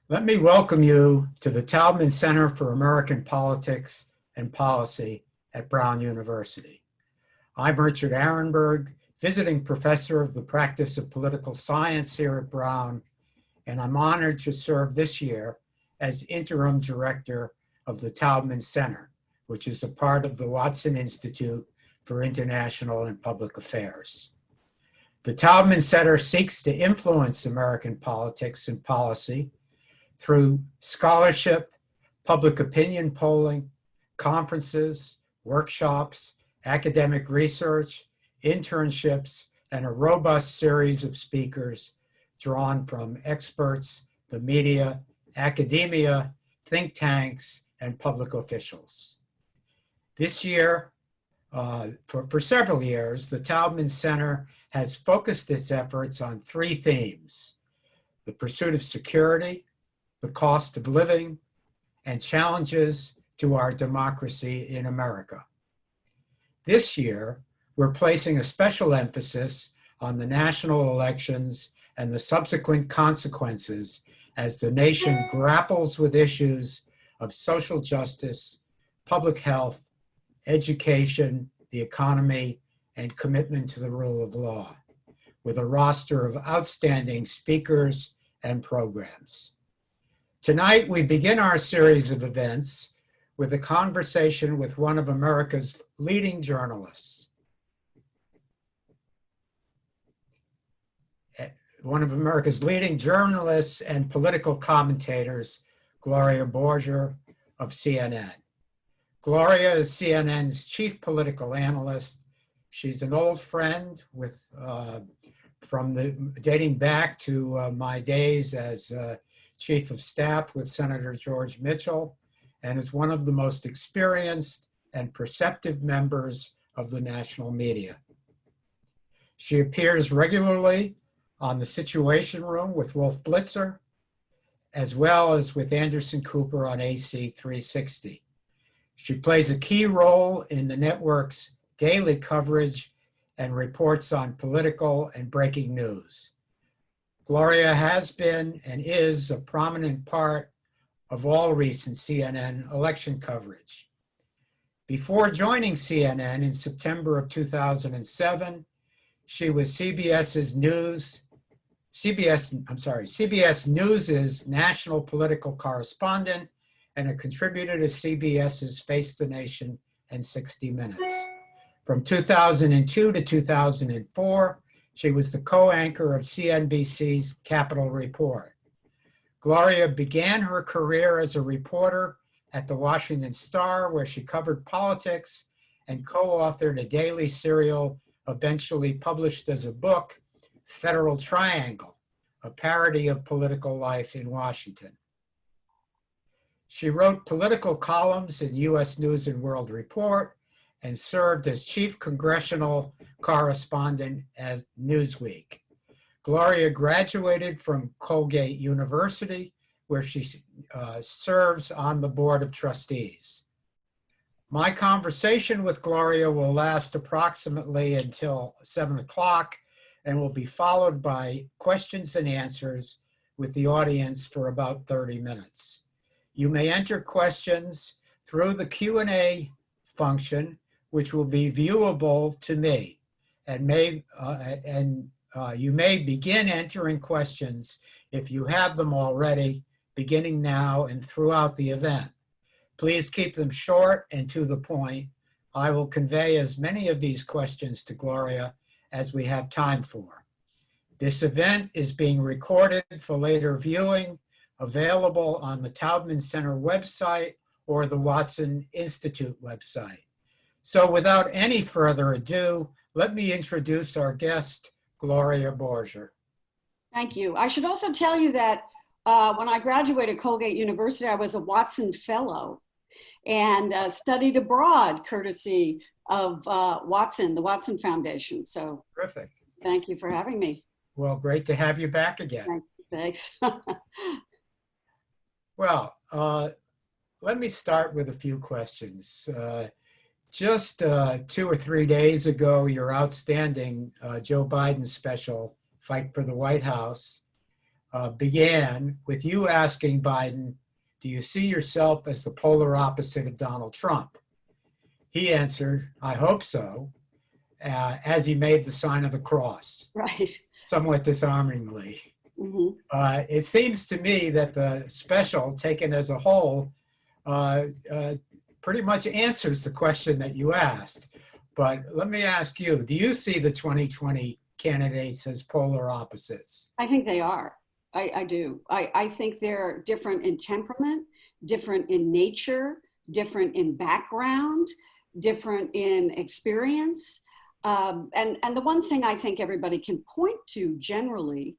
Let me welcome you to the Taubman Center for American Politics and Policy at Brown University. I'm Richard Arenberg, visiting professor of the practice of political science here at Brown, and I'm honored to serve this year as interim director of the Taubman Center, which is a part of the Watson Institute for International and Public Affairs. The Taubman Center seeks to influence American politics and policy through scholarship, public opinion polling, conferences, workshops, academic research, internships, and a robust series of speakers drawn from experts, the media, academia, think tanks, and public officials. This year, for several years, the Taubman Center has focused its efforts on three themes: the pursuit of security, the cost of living, and challenges to our democracy in America. This year, we're placing a special emphasis on the national elections and the subsequent consequences as the nation grapples with issues of social justice, public health, education, the economy, and commitment to the rule of law, with a roster of outstanding speakers and programs. Tonight, we begin our series of events with a conversation with one of America's leading journalists. One of America's leading journalists and political commentators, Gloria Borger of CNN. Gloria is CNN's chief political analyst. She's an old friend dating back to my days as Chief of Staff with Senator George Mitchell, and is one of the most experienced and perceptive members of the national media. She appears regularly on the Situation Room with Wolf Blitzer, as well as with Anderson Cooper on AC 360. She plays a key role in the network's daily coverage and reports on political and breaking news. Gloria has been and is a prominent part of all recent CNN election coverage. Before joining CNN in September of 2007, she was CBS News's national political correspondent and a contributor to CBS's Face the Nation and 60 Minutes. From 2002 to 2004, she was the co-anchor of CNBC's Capitol Report. Gloria began her career as a reporter at the Washington Star, where she covered politics and co-authored a daily serial eventually published as a book, Federal Triangle, a parody of political life in Washington. She wrote political columns in U.S. News and World Report and served as chief congressional correspondent at Newsweek. Gloria graduated from Colgate University, where she serves on the board of trustees. My conversation with Gloria will last approximately until 7 o'clock and will be followed by questions and answers with the audience for about 30 minutes. You may enter questions through the Q&A function, which will be viewable to me, and you may begin entering questions if you have them already, beginning now and throughout the event. Please keep them short and to the point. I will convey as many of these questions to Gloria as we have time for. This event is being recorded for later viewing, available on the Taubman Center website or the Watson Institute website. So without any further ado, let me introduce our guest, Gloria Borger. Thank you. I should also tell you that when I graduated Colgate University, I was a Watson Fellow and studied abroad courtesy of Watson, the Watson Foundation. So terrific. Thank you for having me. Well, great to have you back again. Thanks. Well, let me start with a few questions. Just 2 or 3 days ago, your outstanding Joe Biden special, Fight for the White House, began with you asking Biden, do you see yourself as the polar opposite of Donald Trump? He answered, I hope so, as he made the sign of the cross, Right. somewhat disarmingly. It seems to me that the special, taken as a whole, pretty much answers the question that you asked. But let me ask you, do you see the 2020 candidates as polar opposites? I think they are. I do. I think they're different in temperament, different in nature, different in background, different in experience. And the one thing I think everybody can point to generally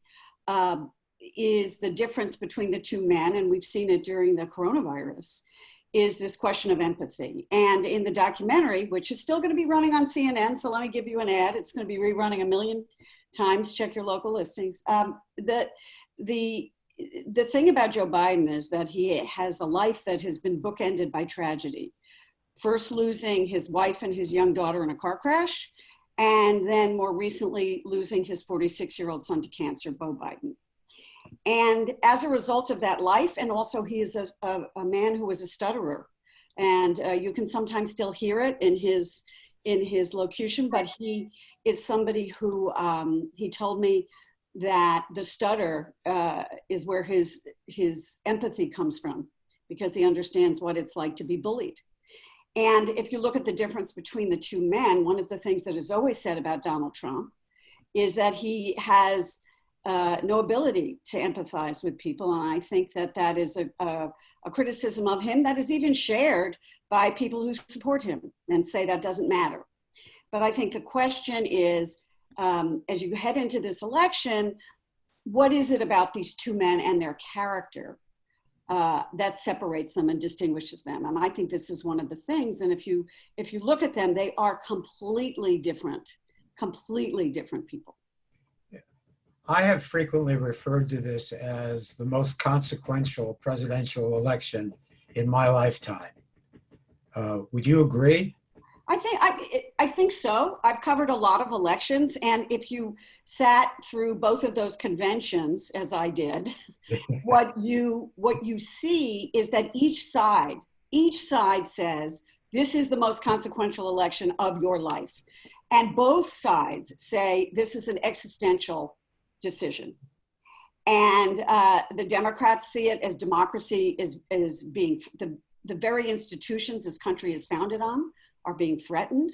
is the difference between the two men, and we've seen it during the coronavirus, is this question of empathy. And in the documentary, which is still going to be running on CNN, so let me give you an ad, it's going to be rerunning 1 million times, check your local listings. The thing about Joe Biden is that he has a life that has been bookended by tragedy. First losing his wife and his young daughter in a car crash, and then more recently losing his 46-year-old son to cancer, Beau Biden. And as a result of that life, and also he is a man who is a stutterer, and you can sometimes still hear it in his locution, but he is somebody who, he told me that the stutter is where his empathy comes from, because he understands what it's like to be bullied. And if you look at the difference between the two men, one of the things that is always said about Donald Trump is that he has no ability to empathize with people. And I think that that is a criticism of him that is even shared by people who support him and say that doesn't matter. But I think the question is, as you head into this election, what is it about these two men and their character that separates them and distinguishes them? And I think this is one of the things. And if you look at them, they are completely different people. I have frequently referred to this as the most consequential presidential election in my lifetime. Would you agree? I think so. I've covered a lot of elections, and if you sat through both of those conventions, as I did, what you see is that each side says this is the most consequential election of your life, and both sides say this is an existential decision. And the Democrats see it as democracy is being the very institutions this country is founded on are being threatened.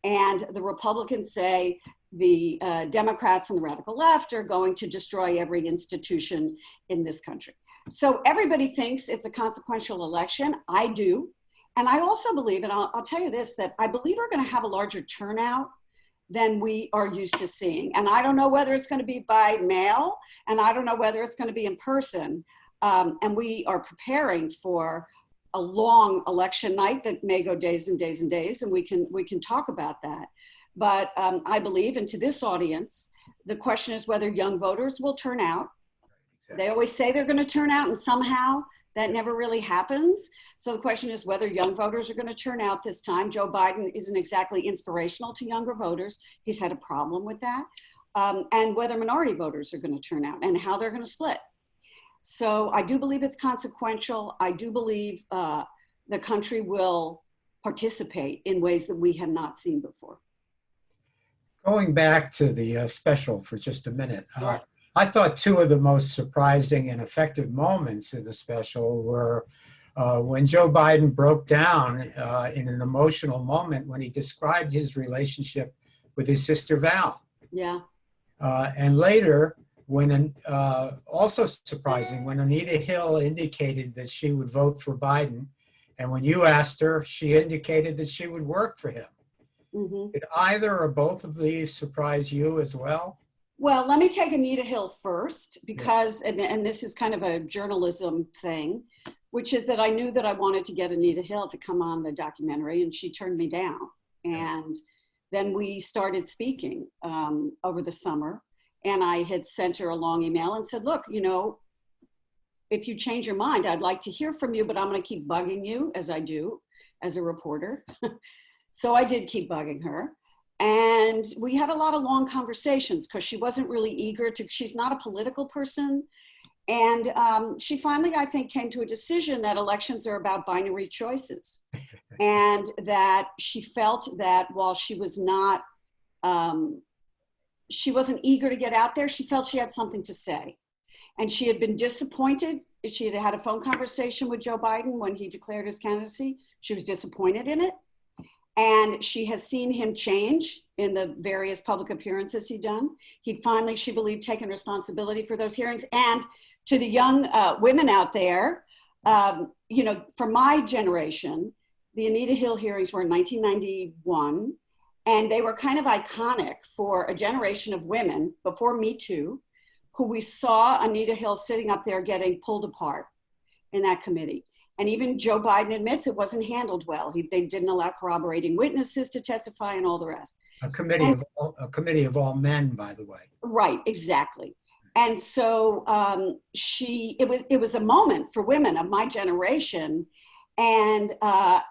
And the Republicans say the Democrats and the radical left are going to destroy every institution in this country. So everybody thinks it's a consequential election. I do. And I also believe, and I'll tell you this, that I believe we're going to have a larger turnout than we are used to seeing. And I don't know whether it's going to be by mail, and I don't know whether it's going to be in person. And we are preparing for a long election night that may go days and days and days, and we can talk about that. But I believe, and to this audience, the question is whether young voters will turn out. Exactly. They always say they're going to turn out, and somehow that never really happens. So the question is whether young voters are going to turn out this time. Joe Biden isn't exactly inspirational to younger voters. He's had a problem with that. And whether minority voters are going to turn out and how they're going to split. So I do believe it's consequential. I do believe the country will participate in ways that we have not seen before. Going back to the special for just a minute, Sure. I thought two of the most surprising and effective moments in the special were when Joe Biden broke down in an emotional moment when he described his relationship with his sister Val. Yeah. And later, when also surprising, when Anita Hill indicated that she would vote for Biden, and when you asked her, she indicated that she would work for him. Mm-hmm. Did either or both of these surprise you as well? Well, let me take Anita Hill first, because, and this is kind of a journalism thing, which is that I knew that I wanted to get Anita Hill to come on the documentary, and she turned me down. And then we started speaking over the summer, and I had sent her a long email and said, look, you know, if you change your mind, I'd like to hear from you, but I'm going to keep bugging you, as I do as a reporter. So I did keep bugging her. And we had a lot of long conversations because she wasn't really eager to, she's not a political person. And she finally, I think, came to a decision that elections are about binary choices. And that she felt that while she was not, she wasn't eager to get out there, she felt she had something to say. And she had been disappointed. She had had a phone conversation with Joe Biden when he declared his candidacy. She was disappointed in it. And she has seen him change in the various public appearances he'd done. He'd finally, she believed, taken responsibility for those hearings. And to the young women out there, you know, for my generation, the Anita Hill hearings were in 1991, and they were kind of iconic for a generation of women before Me Too, who we saw Anita Hill sitting up there getting pulled apart in that committee. And even Joe Biden admits it wasn't handled well. They didn't allow corroborating witnesses to testify and all the rest. A committee of all men, by the way. Right, exactly. And so it was a moment for women of my generation, and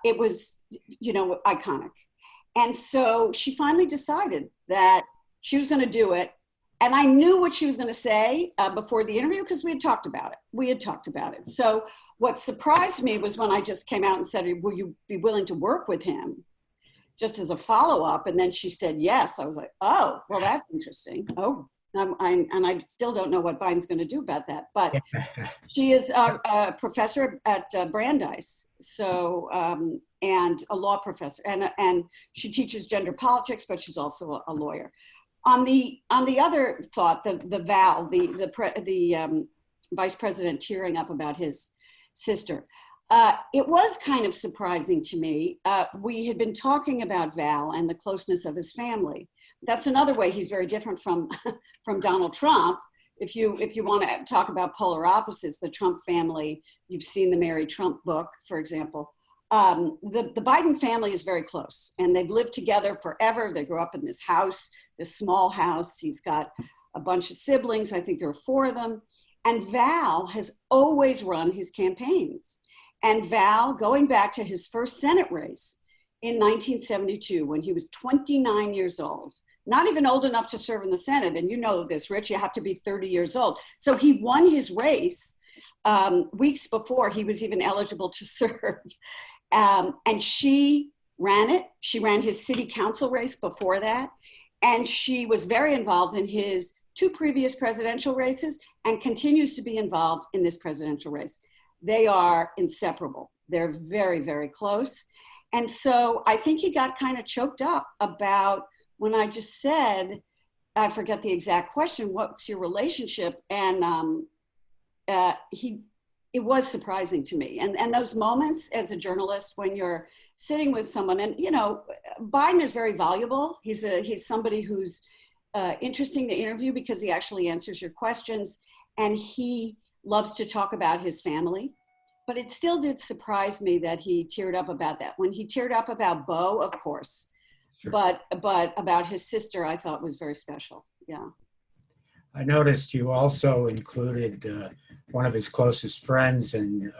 it was, you know, iconic. And so she finally decided that she was going to do it. And I knew what she was going to say before the interview because we had talked about it. So what surprised me was when I just came out and said, will you be willing to work with him? Just as a follow-up. And then she said yes. I was like, oh, well, that's interesting. Oh, and I still don't know what Biden's going to do about that. But she is a professor at Brandeis, so and a law professor, and she teaches gender politics, but she's also a lawyer. On the other thought, the Val, the vice president tearing up about his sister, it was kind of surprising to me. We had been talking about Val and the closeness of his family. That's another way he's very different from Donald Trump. If you want to talk about polar opposites, the Trump family, you've seen the Mary Trump book, for example. The Biden family is very close, and they've lived together forever. They grew up in this house, this small house. He's got a bunch of siblings. I think there are 4 of them. And Val has always run his campaigns. And Val, going back to his first Senate race in 1972, when he was 29 years old, not even old enough to serve in the Senate. And you know this, Rich, you have to be 30 years old. So he won his race weeks before he was even eligible to serve. And she ran it. She ran his city council race before that. And she was very involved in his 2 previous presidential races and continues to be involved in this presidential race. They are inseparable. They're very, very close. And so I think he got kind of choked up about when I just said, I forget the exact question, what's your relationship? And it was surprising to me. And those moments as a journalist when you're sitting with someone, and you know, Biden is very valuable. He's somebody who's interesting to interview because he actually answers your questions, and he loves to talk about his family. But it still did surprise me that he teared up about that. When he teared up about Beau, of course, sure. but about his sister, I thought was very special. Yeah. I noticed you also included one of his closest friends and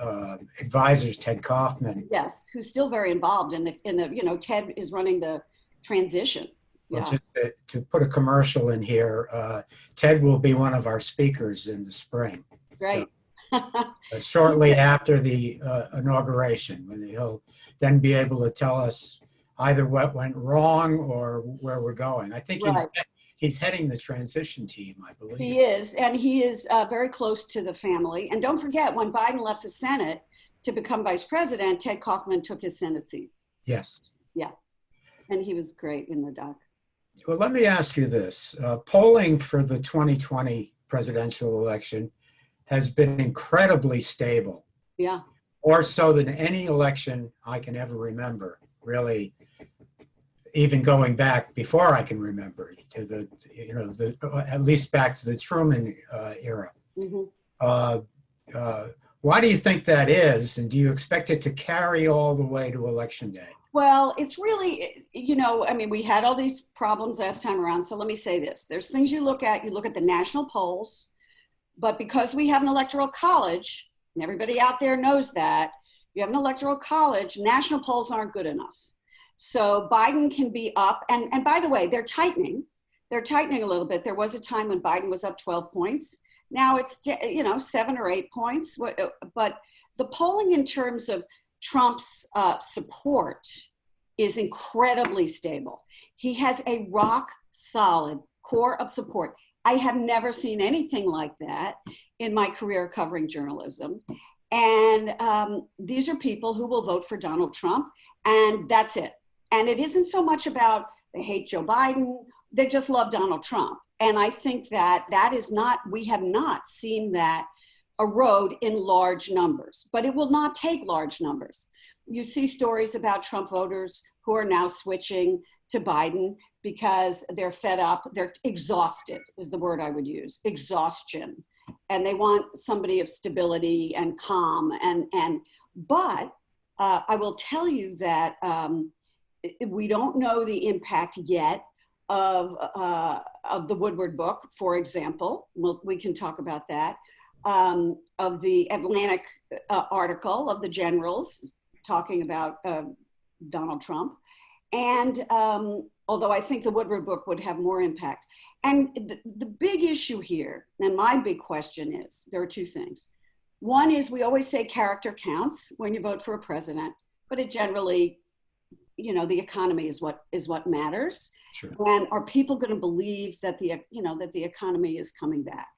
advisors, Ted Kaufman. Yes, who's still very involved in the, you know, Ted is running the transition. Well, Yeah. just to put a commercial in here, Ted will be one of our speakers in the spring. Great. So, shortly after the inauguration, when he'll then be able to tell us either what went wrong or where we're going. I think Right. He's heading the transition team, I believe. He is, and he is very close to the family. And don't forget, when Biden left the Senate to become vice president, Ted Kaufman took his Senate seat. Yes. Yeah, and he was great in the doc. Well, let me ask you this. Polling for the 2020 presidential election has been incredibly stable. Yeah. More so than any election I can ever remember, really. Even going back before I can remember to the, you know, at least back to the Truman era. Mm-hmm. Why do you think that is? And do you expect it to carry all the way to Election Day? Well, it's really, you know, I mean, we had all these problems last time around. So let me say this. There's things you look at the national polls, but because we have an electoral college, and everybody out there knows that, you have an electoral college, national polls aren't good enough. So Biden can be up, and by the way, they're tightening. They're tightening a little bit. There was a time when Biden was up 12 points. Now it's, 7 or 8 points. But the polling in terms of Trump's support is incredibly stable. He has a rock solid core of support. I have never seen anything like that in my career covering journalism. And these are people who will vote for Donald Trump, and that's it. And it isn't so much about they hate Joe Biden, they just love Donald Trump. And I think that is not, we have not seen that erode in large numbers, but it will not take large numbers. You see stories about Trump voters who are now switching to Biden because they're fed up, they're exhausted is the word I would use, exhaustion. And they want somebody of stability and calm. But I will tell you that we don't know the impact yet of the Woodward book, for example. We can talk about that. Of the Atlantic article of the generals talking about Donald Trump. And although I think the Woodward book would have more impact. And the big issue here, and my big question is, there are two things. One is we always say character counts when you vote for a president, but it generally, the economy is what matters. Sure. And are people going to believe that that the economy is coming back?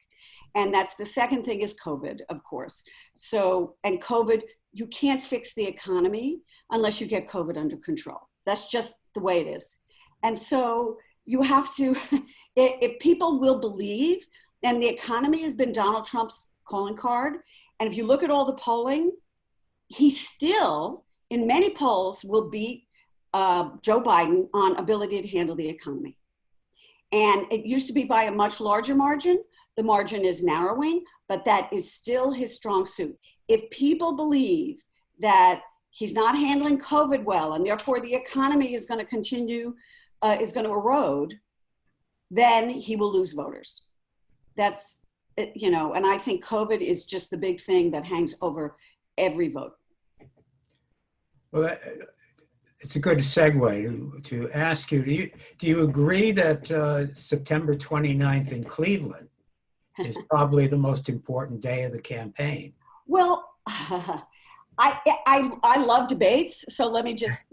And that's the second thing is COVID, of course. So, and COVID, you can't fix the economy unless you get COVID under control. That's just the way it is. And so you have to, if people will believe, and the economy has been Donald Trump's calling card, and if you look at all the polling, he still, in many polls, will beat Joe Biden on ability to handle the economy. And it used to be by a much larger margin. The margin is narrowing, but that is still his strong suit. If people believe that he's not handling COVID well, and therefore the economy is going to continue, is going to erode, then he will lose voters. That's, and I think COVID is just the big thing that hangs over every vote. Well, it's a good segue to ask you, do you agree that September 29th in Cleveland is probably the most important day of the campaign? Well, I love debates, so let me just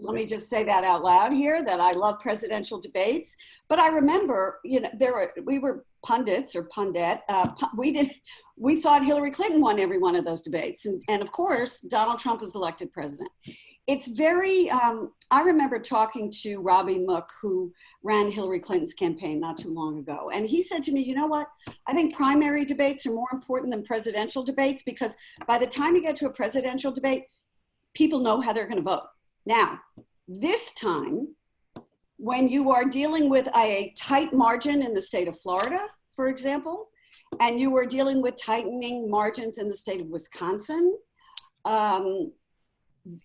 say that out loud here, that I love presidential debates. But I remember, we were pundits or pundit. We thought Hillary Clinton won every one of those debates, and of course Donald Trump was elected president. It's very, I remember talking to Robbie Mook, who ran Hillary Clinton's campaign not too long ago. And he said to me, you know what? I think primary debates are more important than presidential debates, because by the time you get to a presidential debate, people know how they're going to vote. Now, this time, when you are dealing with a tight margin in the state of Florida, for example, and you are dealing with tightening margins in the state of Wisconsin,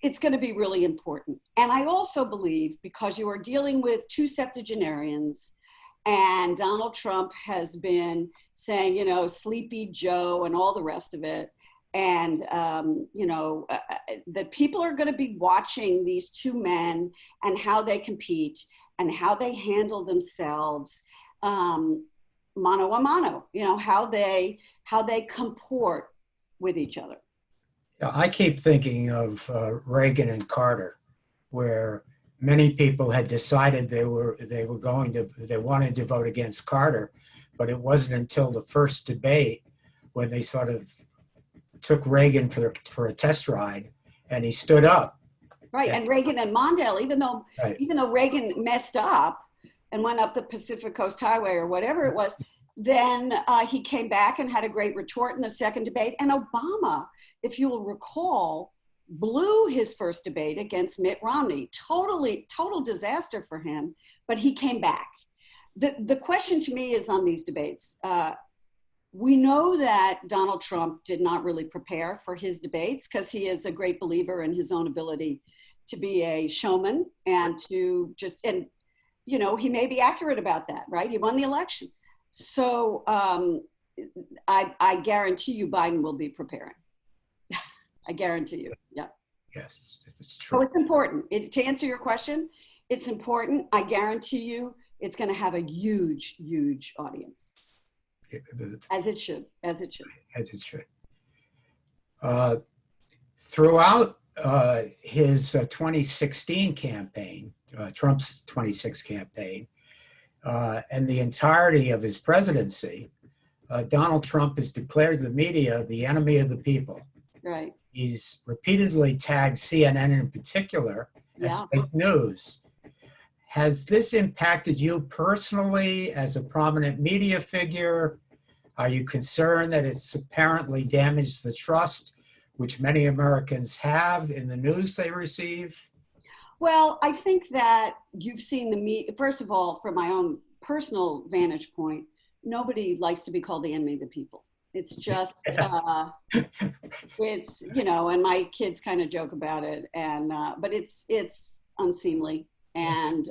it's going to be really important. And I also believe, because you are dealing with two septuagenarians, and Donald Trump has been saying, Sleepy Joe and all the rest of it, and, that people are going to be watching these two men and how they compete and how they handle themselves, mano a mano, how they comport with each other. I keep thinking of Reagan and Carter, where many people had decided they wanted to vote against Carter, but it wasn't until the first debate when they sort of took Reagan for a test ride, and he stood up. Right, and Reagan and Mondale, even though Reagan messed up and went up the Pacific Coast Highway or whatever it was, then he came back and had a great retort in the second debate. And Obama, if you will recall, blew his first debate against Mitt Romney. Total disaster for him, but he came back. The question to me is on these debates. We know that Donald Trump did not really prepare for his debates, because he is a great believer in his own ability to be a showman and to just, he may be accurate about that, right? He won the election. So I guarantee you Biden will be preparing. I guarantee you, yeah. Yes, it's true. So it's important. To answer your question, It's important. I guarantee you it's going to have a huge, huge audience. As it should, as it should. As it should. Throughout his 2016 campaign, Trump's 2016 campaign, and the entirety of his presidency, Donald Trump has declared the media the enemy of the people. Right. He's repeatedly tagged CNN in particular as fake news. Has this impacted you personally as a prominent media figure? Are you concerned that it's apparently damaged the trust which many Americans have in the news they receive? Well, I think that you've seen the media. First of all, from my own personal vantage point, nobody likes to be called the enemy of the people. It's just, it's, you know, and my kids kind of joke about it, and but it's unseemly, and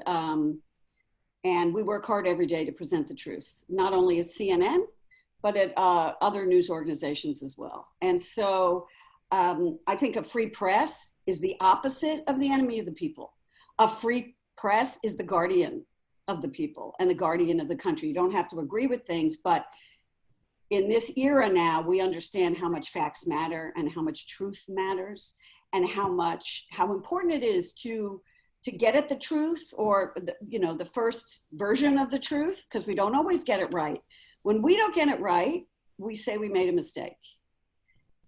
we work hard every day to present the truth, not only at CNN, but at other news organizations as well. And so I think a free press is the opposite of the enemy of the people. A free press is the guardian of the people and the guardian of the country. You don't have to agree with things, but in this era now, we understand how much facts matter and how much truth matters, and how important it is to get at the truth, or the first version of the truth, because we don't always get it right. When we don't get it right, we say we made a mistake.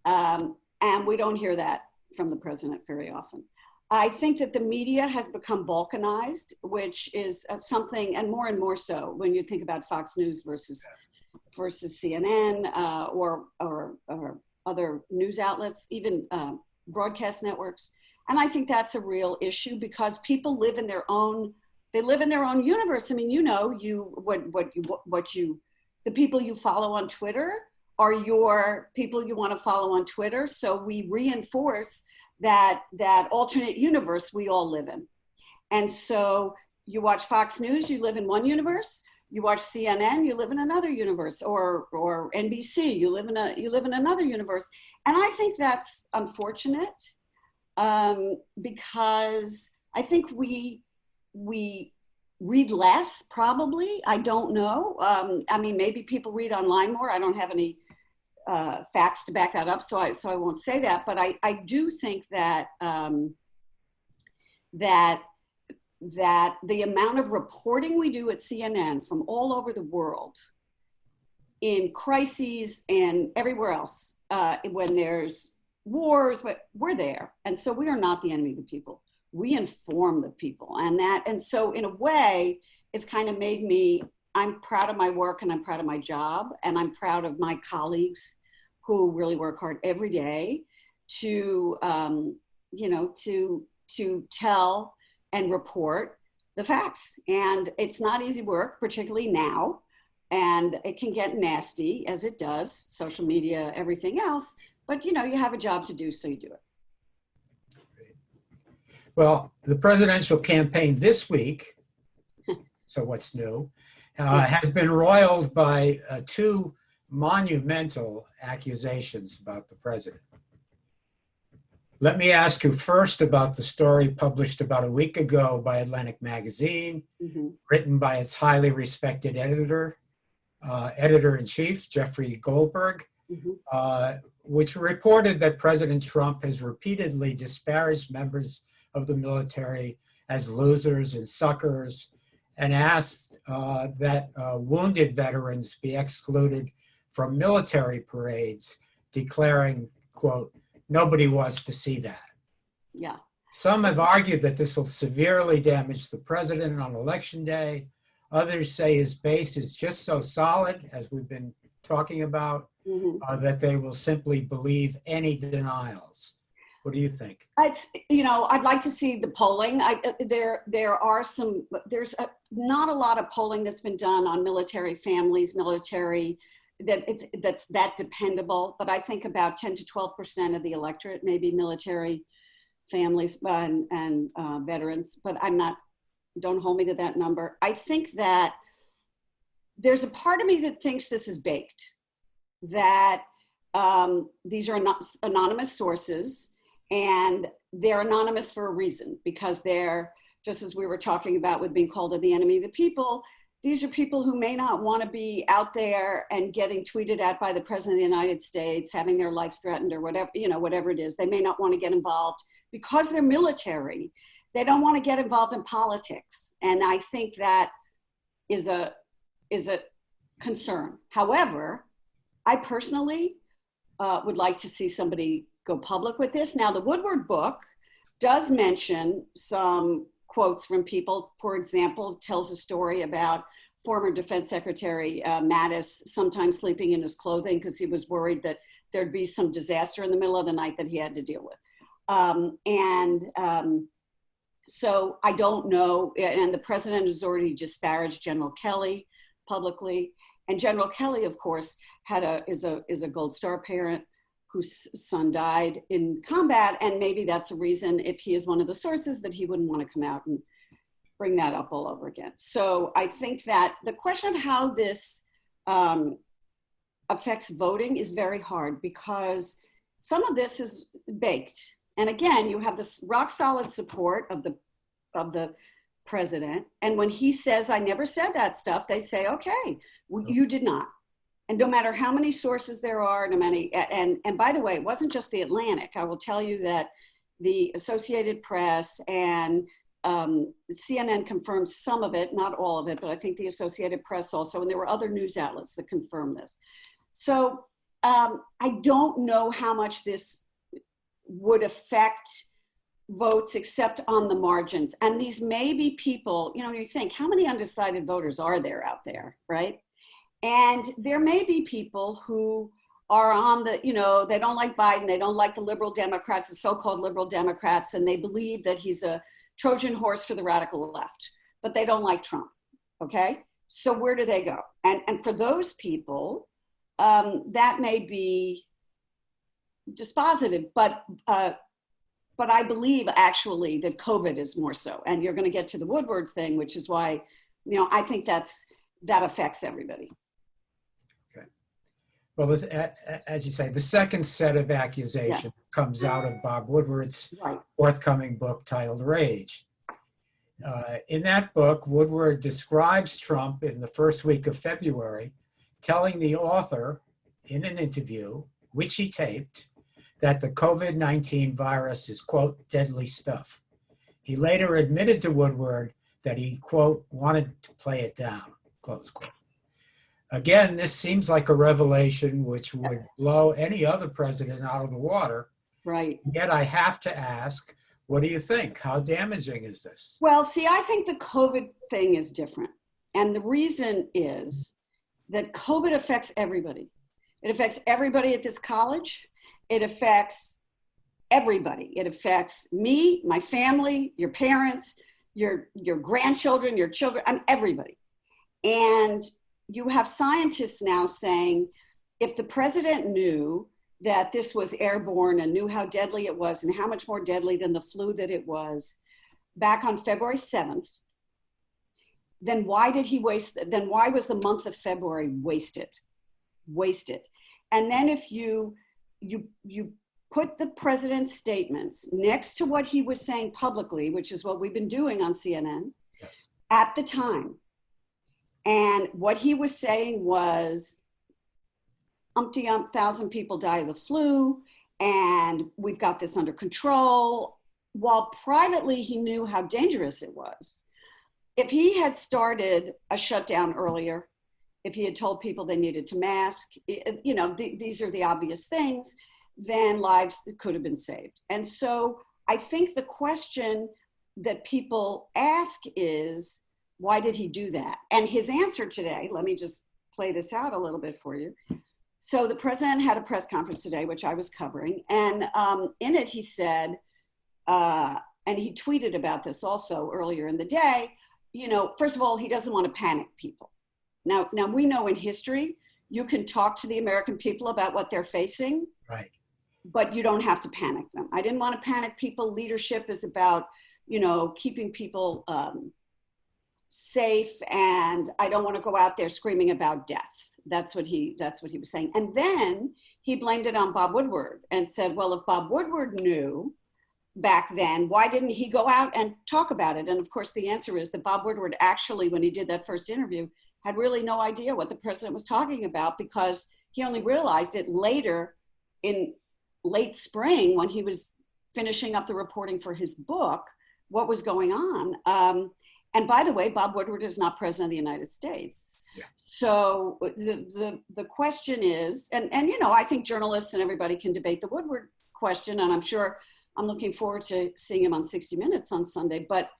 And we don't hear that from the president very often. I think that the media has become balkanized, which is something, and more so when you think about Fox News versus CNN or other news outlets, even broadcast networks. And I think that's a real issue, because people live in their own universe. I mean, the people you follow on Twitter are your people you want to follow on Twitter. So we reinforce that alternate universe we all live in. And so you watch Fox News, you live in one universe. You watch CNN, you live in another universe, or NBC, you live in another universe. And I think that's unfortunate, because I think we read less, probably. I don't know. I mean, maybe people read online more. I don't have any facts to back that up, so I won't say that. But I do think that that the amount of reporting we do at CNN from all over the world in crises and everywhere else, when there's wars, but we're there. And so we are not the enemy of the people. We inform the people. And so in a way, it's kind of made me, I'm proud of my work and I'm proud of my job. And I'm proud of my colleagues who really work hard every day to tell and report the facts. And it's not easy work, particularly now. And it can get nasty, as it does, social media, everything else. But you have a job to do, so you do it. Well, the presidential campaign this week, so what's new, has been roiled by two monumental accusations about the president. Let me ask you first about the story published about a week ago by Atlantic Magazine, written by its highly respected editor-in-chief, Jeffrey Goldberg, which reported that President Trump has repeatedly disparaged members of the military as losers and suckers, and asked that wounded veterans be excluded from military parades, declaring, quote, "Nobody wants to see that." Yeah. Some have argued that this will severely damage the president on election day. Others say his base is just so solid, as we've been talking about, that they will simply believe any denials. What do you think? I'd like to see the polling. There's not a lot of polling that's been done on military families, that's that dependable. But I think about 10 to 12% of the electorate may be military families and veterans. But don't hold me to that number. I think that there's a part of me that thinks this is baked, that these are anonymous sources. And they're anonymous for a reason, because they're just as we were talking about with being called the enemy of the people, these are people who may not want to be out there and getting tweeted at by the president of the United States, having their life threatened or whatever, whatever it is. They may not want to get involved because they're military. They don't want to get involved in politics. And I think that is a concern. However, I personally would like to see somebody go public with this. Now, the Woodward book does mention some quotes from people. For example, tells a story about former Defense Secretary Mattis sometimes sleeping in his clothing because he was worried that there'd be some disaster in the middle of the night that he had to deal with. So I don't know, and the president has already disparaged General Kelly publicly. And General Kelly, of course, is a Gold Star parent whose son died in combat, and maybe that's a reason, if he is one of the sources, that he wouldn't want to come out and bring that up all over again. So I think that the question of how this affects voting is very hard, because some of this is baked. And again, you have this rock solid support of the president. And when he says, I never said that stuff, they say, okay, you did not. And no matter how many sources there are, and by the way, it wasn't just the Atlantic. I will tell you that the Associated Press and CNN confirmed some of it, not all of it, but I think the Associated Press also, and there were other news outlets that confirmed this. So I don't know how much this would affect votes except on the margins. And these may be people, you think, how many undecided voters are there out there, right? And there may be people who are on the, they don't like Biden, they don't like the liberal Democrats, the so-called liberal Democrats, and they believe that he's a Trojan horse for the radical left, but they don't like Trump, okay? So where do they go? And for those people, that may be dispositive, but I believe actually that COVID is more so. And you're gonna get to the Woodward thing, which is why, I think that affects everybody. Well, as you say, the second set of accusations comes out of Bob Woodward's forthcoming book titled Rage. In that book, Woodward describes Trump in the first week of February, telling the author in an interview, which he taped, that the COVID-19 virus is, quote, deadly stuff. He later admitted to Woodward that he, quote, wanted to play it down, close quote. Again, this seems like a revelation which would blow any other president out of the water. Right. Yet I have to ask, what do you think? How damaging is this? Well, see, I think the COVID thing is different. And the reason is that COVID affects everybody. It affects everybody at this college. It affects everybody. It affects me, my family, your parents, your grandchildren, your children, everybody. And you have scientists now saying, if the president knew that this was airborne and knew how deadly it was and how much more deadly than the flu that it was back on February 7th, then why did he then why was the month of February wasted? And then if you put the president's statements next to what he was saying publicly, which is what we've been doing on CNN at the time, and what he was saying was, thousand people die of the flu, and we've got this under control. While privately he knew how dangerous it was. If he had started a shutdown earlier, if he had told people they needed to mask, these are the obvious things, then lives could have been saved. And so I think the question that people ask is, why did he do that? And his answer today, let me just play this out a little bit for you. So the president had a press conference today, which I was covering. And in it, he said, and he tweeted about this also earlier in the day, first of all, he doesn't want to panic people. Now we know in history, you can talk to the American people about what they're facing, right? But you don't have to panic them. I didn't want to panic people. Leadership is about, keeping people safe, and I don't want to go out there screaming about death. That's what he was saying. And then he blamed it on Bob Woodward and said, well, if Bob Woodward knew back then, why didn't he go out and talk about it? And of course, the answer is that Bob Woodward actually, when he did that first interview, had really no idea what the president was talking about, because he only realized it later in late spring when he was finishing up the reporting for his book, what was going on. And by the way, Bob Woodward is not president of the United States. Yeah. So the question is, and you know, I think journalists and everybody can debate the Woodward question, and I'm sure I'm looking forward to seeing him on 60 Minutes on Sunday. But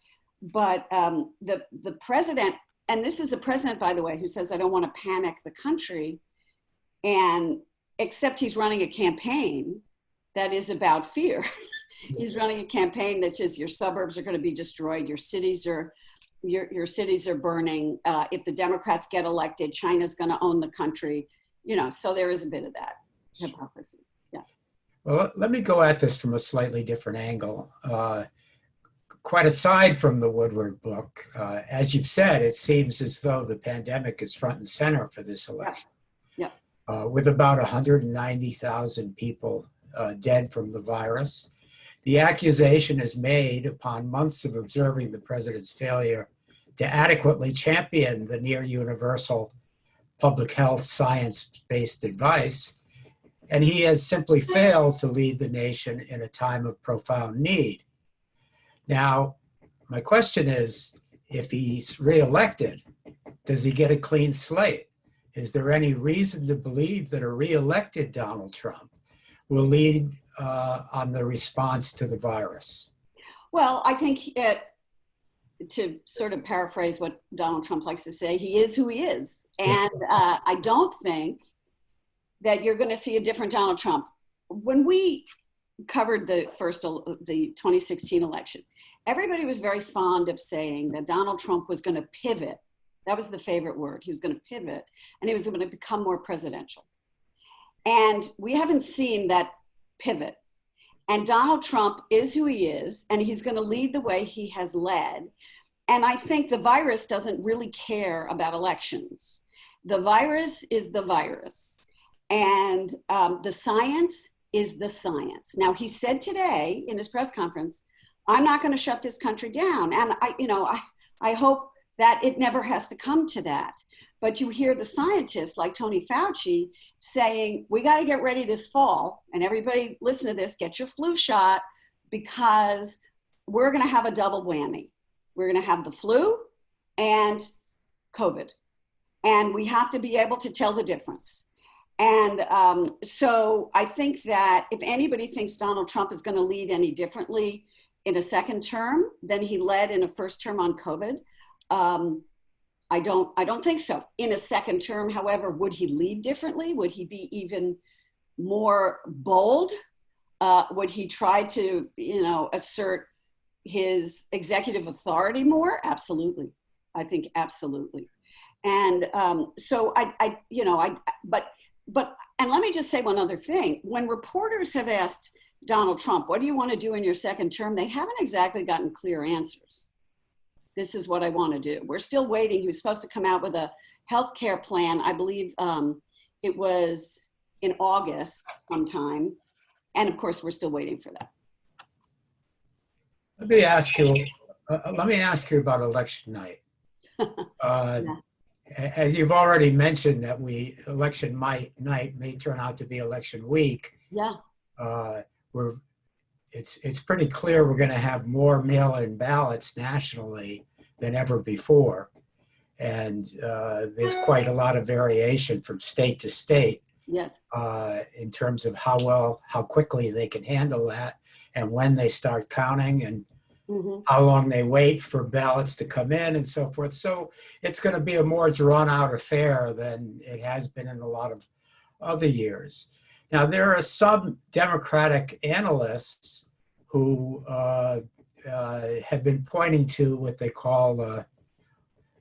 the president, and this is a president, by the way, who says, I don't want to panic the country, and except he's running a campaign that is about fear. He's running a campaign that says your suburbs are going to be destroyed, your cities are burning. If the Democrats get elected, China's going to own the country. You know, so there is a bit of that hypocrisy. Yeah. Well, let me go at this from a slightly different angle. Quite aside from the Woodward book, as you've said, it seems as though the pandemic is front and center for this election. Yeah. With about 190,000 people dead from the virus. The accusation is made upon months of observing the president's failure to adequately champion the near universal public health science-based advice, and he has simply failed to lead the nation in a time of profound need. Now, my question is, if he's reelected, does he get a clean slate? Is there any reason to believe that a reelected Donald Trump will lead on the response to the virus? Well, I think to sort of paraphrase what Donald Trump likes to say, he is who he is. And I don't think that you're going to see a different Donald Trump. When we covered the 2016 election, everybody was very fond of saying that Donald Trump was going to pivot. That was the favorite word. He was going to pivot, and he was going to become more presidential. And we haven't seen that pivot. And Donald Trump is who he is, and he's going to lead the way he has led. And I think the virus doesn't really care about elections. The virus is the virus. And the science is the science. Now, he said today in his press conference, I'm not going to shut this country down. And I hope that it never has to come to that. But you hear the scientists like Tony Fauci saying, we got to get ready this fall. And everybody listen to this, get your flu shot, because we're going to have a double whammy. We're going to have the flu and COVID. And we have to be able to tell the difference. And so I think that if anybody thinks Donald Trump is going to lead any differently in a second term than he led in a first term on COVID, I don't think so. In a second term, however, would he lead differently? Would he be even more bold? Would he try to, assert his executive authority more? Absolutely. I think absolutely. And so and let me just say one other thing. When reporters have asked Donald Trump, what do you want to do in your second term? They haven't exactly gotten clear answers. This is what I want to do. We're still waiting. He was supposed to come out with a healthcare plan. I believe it was in August sometime. And of course, we're still waiting for that. Let me ask you about election night. Yeah. As you've already mentioned, that election night may turn out to be election week. Yeah. It's pretty clear we're going to have more mail-in ballots nationally than ever before, and there's quite a lot of variation from state to state. Yes. In terms of how quickly they can handle that, and when they start counting, and how long they wait for ballots to come in, and so forth. So it's going to be a more drawn-out affair than it has been in a lot of other years. Now, there are some Democratic analysts who have been pointing to what they call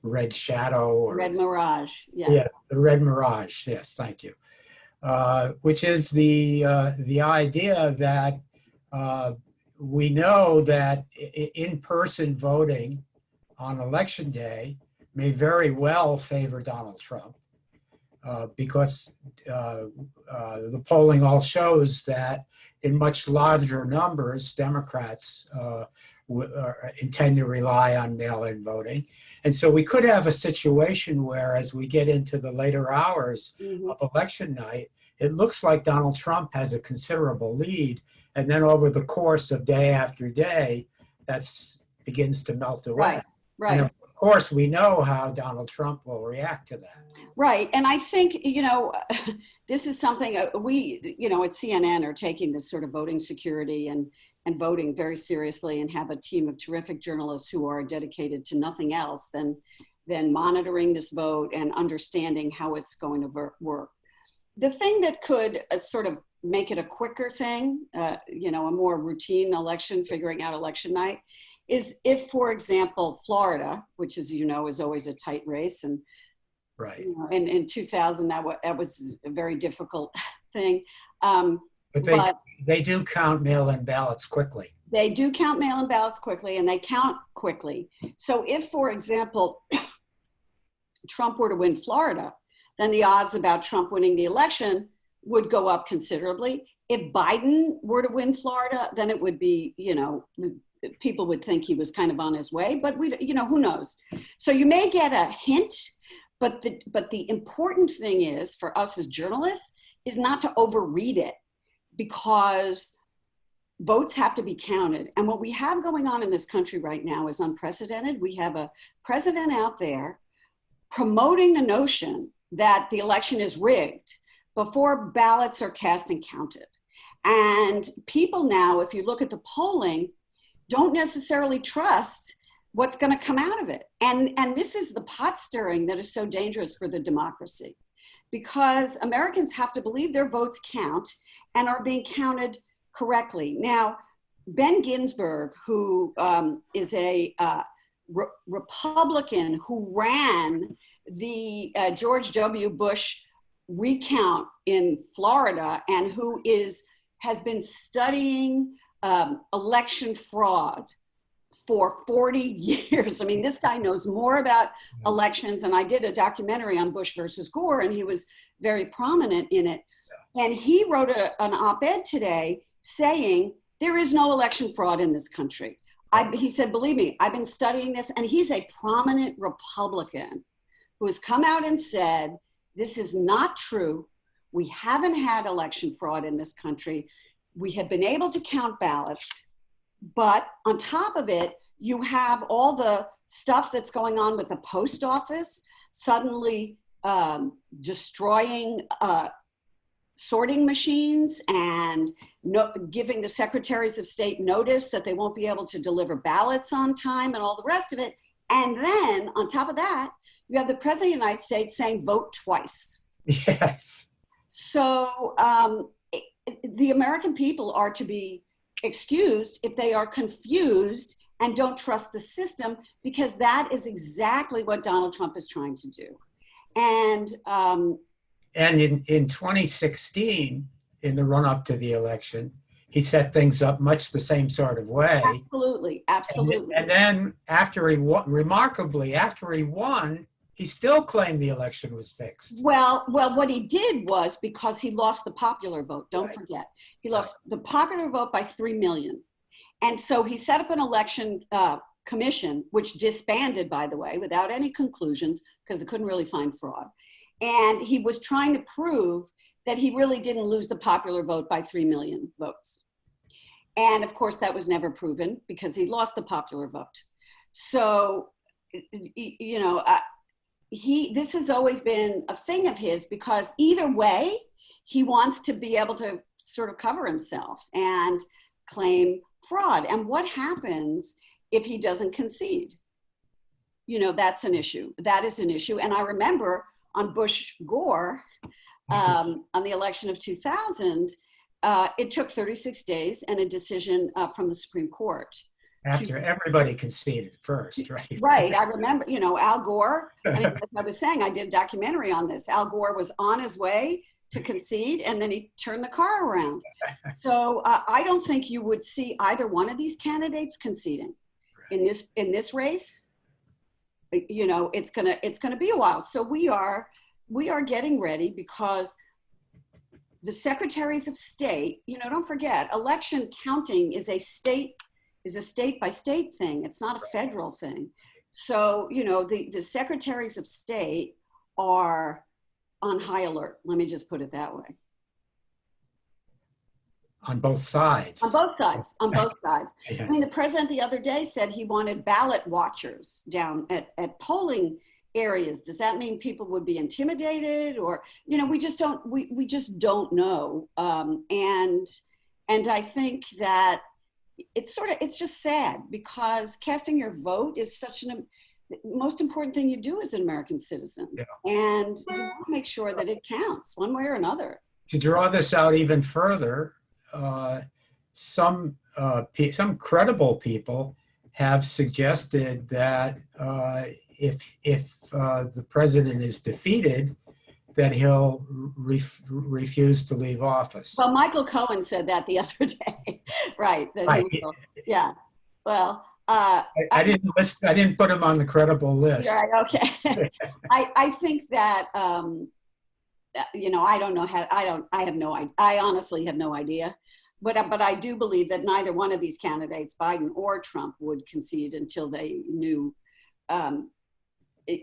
red shadow. Or red mirage, yeah, the red mirage, yes, thank you. Which is the idea that we know that in-person voting on election day may very well favor Donald Trump. Because the polling all shows that in much larger numbers, Democrats intend to rely on mail-in voting. And so we could have a situation where, as we get into the later hours of election night, it looks like Donald Trump has a considerable lead. And then over the course of day after day, that begins to melt away. Right. And of course, we know how Donald Trump will react to that. Right. And I think, this is something we, at CNN are taking this sort of voting security and voting very seriously, and have a team of terrific journalists who are dedicated to nothing else than monitoring this vote and understanding how it's going to work. The thing that could sort of make it a quicker thing, a more routine election, figuring out election night, is if, for example, Florida, which, as you know, is always a tight race, and right, in 2000 that was a very difficult thing. But they do count mail-in ballots quickly. They do count mail-in ballots quickly, and they count quickly. So if, for example, Trump were to win Florida, then the odds about Trump winning the election would go up considerably. If Biden were to win Florida, then it would be, people would think he was kind of on his way, but who knows? So you may get a hint, but the important thing is, for us as journalists, is not to overread it, because votes have to be counted. And what we have going on in this country right now is unprecedented. We have a president out there promoting the notion that the election is rigged before ballots are cast and counted. And people now, if you look at the polling, don't necessarily trust what's going to come out of it. And this is the pot stirring that is so dangerous for the democracy, because Americans have to believe their votes count and are being counted correctly. Now, Ben Ginsburg, who is a Republican who ran the George W. Bush recount in Florida, and who has been studying election fraud for 40 years. I mean, this guy knows more about elections, and I did a documentary on Bush versus Gore, and he was very prominent in it. And he wrote an op-ed today saying there is no election fraud in this country. He said, believe me, I've been studying this, and he's a prominent Republican who has come out and said, this is not true. We haven't had election fraud in this country. We have been able to count ballots, but on top of it, you have all the stuff that's going on with the post office, suddenly destroying sorting machines and giving the secretaries of state notice that they won't be able to deliver ballots on time and all the rest of it. And then on top of that, you have the president of the United States saying vote twice. Yes. So the American people are to be excused if they are confused and don't trust the system, because that is exactly what Donald Trump is trying to do. And in 2016, in the run-up to the election, he set things up much the same sort of way. Absolutely, absolutely. And then after he won, he still claimed the election was fixed. Well, what he did was, because he lost the popular vote, don't forget, he lost the popular vote by 3 million. And so he set up an election commission, which disbanded, by the way, without any conclusions, because they couldn't really find fraud. And he was trying to prove that he really didn't lose the popular vote by 3 million votes. And of course, that was never proven, because he lost the popular vote. So, this has always been a thing of his, because either way, he wants to be able to sort of cover himself and claim fraud. And what happens if he doesn't concede? That's an issue. That is an issue. And I remember on Bush Gore, on the election of 2000, it took 36 days and a decision from the Supreme Court. After everybody conceded first, right? Right. I remember, Al Gore, as I was saying, I did a documentary on this. Al Gore was on his way to concede, and then he turned the car around. So I don't think you would see either one of these candidates conceding in this race. It's gonna be a while. So we are getting ready, because the secretaries of state, don't forget, election counting is a state by state thing. It's not a federal thing. So, the secretaries of state are on high alert. Let me just put it that way. On both sides. On both sides. On both sides. Yeah. I mean, the president the other day said he wanted ballot watchers down at polling areas. Does that mean people would be intimidated, or we just don't know. And I think that it's just sad, because casting your vote is such the most important thing you do as an American citizen. Yeah. And you want to make sure that it counts one way or another. To draw this out even further, some credible people have suggested that if the president is defeated, that he'll refuse to leave office. Well, Michael Cohen said that the other day, right? Right. Yeah. Well, I didn't put him on the credible list. Right. Okay. I think that I don't know how. I honestly have no idea. But I do believe that neither one of these candidates, Biden or Trump, would concede until they knew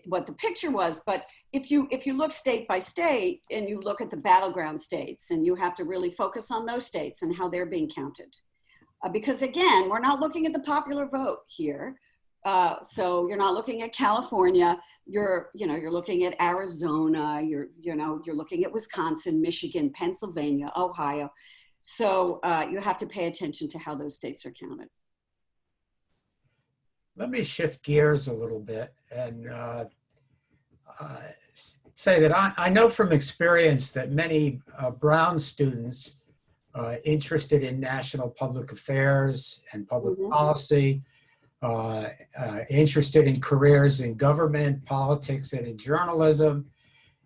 what the picture was. But if you look state by state and you look at the battleground states, and you have to really focus on those states and how they're being counted, because again, we're not looking at the popular vote here. So you're not looking at California. You're looking at Arizona. You're looking at Wisconsin, Michigan, Pennsylvania, Ohio. So you have to pay attention to how those states are counted. Let me shift gears a little bit and say that I know from experience that many Brown students interested in national public affairs and public policy, interested in careers in government, politics, and in journalism.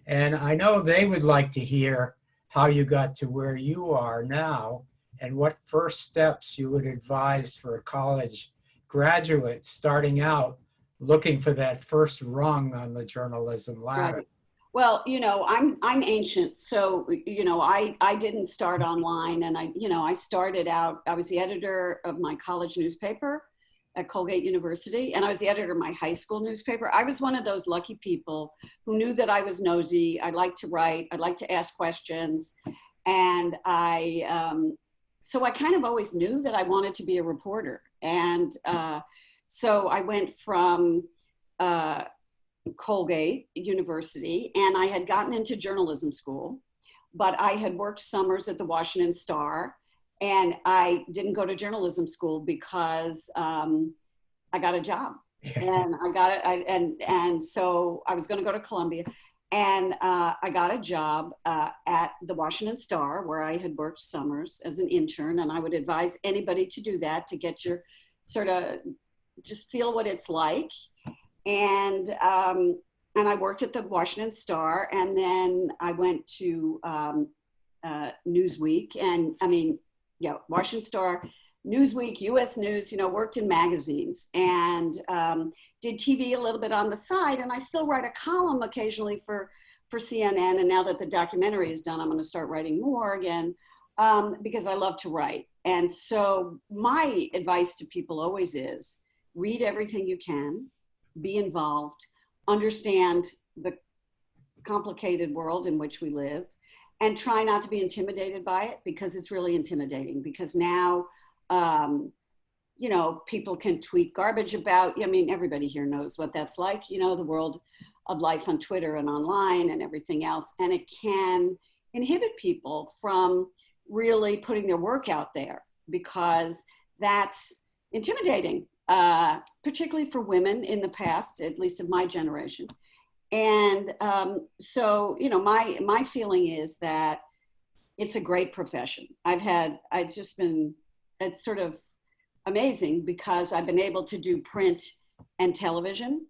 And I know they would like to hear how you got to where you are now, and what first steps you would advise for a college graduate starting out looking for that first rung on the journalism ladder. Right. Well, I'm ancient, so I didn't start online, and I started out. I was the editor of my college newspaper at Colgate University, and I was the editor of my high school newspaper. I was one of those lucky people who knew that I was nosy. I liked to write. I liked to ask questions. And so I kind of always knew that I wanted to be a reporter. And so I went from Colgate University, and I had gotten into journalism school, but I had worked summers at the Washington Star. And I didn't go to journalism school because I got a job, and I got it. And so I was going to go to Columbia, and I got a job at the Washington Star, where I had worked summers as an intern. And I would advise anybody to do that, to get your sort of just feel what it's like. And I worked at the Washington Star, and then I went to Newsweek, and Washington Star, Newsweek, US News, worked in magazines, and did TV a little bit on the side. And I still write a column occasionally for CNN. And now that the documentary is done, I'm going to start writing more again, because I love to write. And so my advice to people always is read everything you can, be involved, understand the complicated world in which we live, and try not to be intimidated by it, because it's really intimidating. Because now, people can tweet garbage about, everybody here knows what that's like, the world of life on Twitter and online and everything else. And it can inhibit people from really putting their work out there, because that's intimidating, particularly for women in the past, at least of my generation. And so, my feeling is that it's a great profession. It's sort of amazing, because I've been able to do print and television,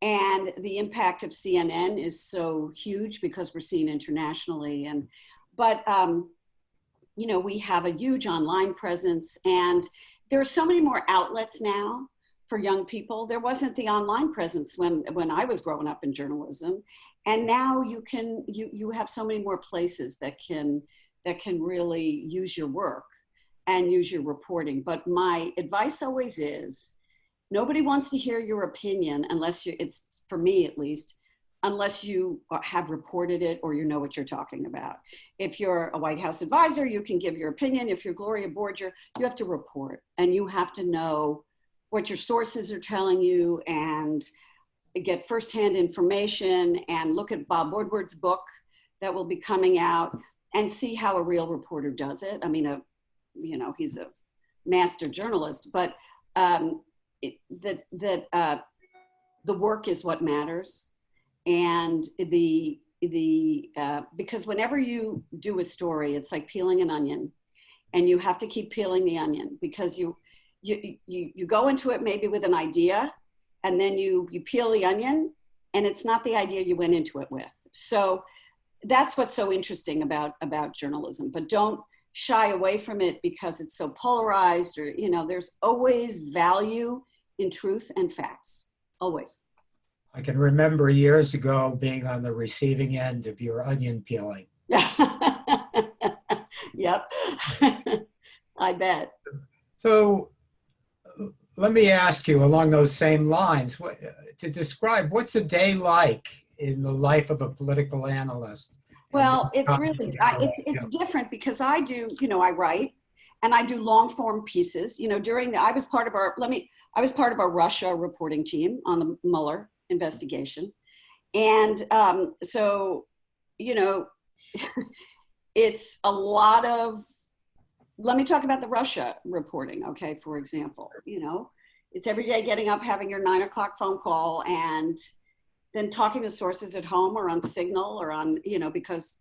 and the impact of CNN is so huge because we're seen internationally. But we have a huge online presence, and there are so many more outlets now for young people. There wasn't the online presence when I was growing up in journalism. And now you have so many more places that can that can really use your work and use your reporting. But my advice always is, nobody wants to hear your opinion unless it's, for me at least, unless you have reported it or you know what you're talking about. If you're a White House advisor, you can give your opinion. If you're Gloria Borger, you have to report, and you have to know what your sources are telling you and get firsthand information, and look at Bob Woodward's book that will be coming out and see how a real reporter does it. I mean, he's a master journalist, but the work is what matters. And because whenever you do a story, it's like peeling an onion, and you have to keep peeling the onion, because you go into it maybe with an idea, and then you peel the onion, and it's not the idea you went into it with. So that's what's so interesting about journalism. But don't shy away from it because it's so polarized, or, there's always value in truth and facts, always. I can remember years ago being on the receiving end of your onion peeling. Yep, I bet. So let me ask you along those same lines, to describe what's a day like in the life of a political analyst? Well, it's really, it's different because I do, I write, and I do long form pieces. I was part of our Russia reporting team on the Mueller investigation. And so, it's a lot of, let me talk about the Russia reporting, okay, for example. It's every day getting up, having your 9 o'clock phone call, and then talking to sources at home or on Signal or on, because,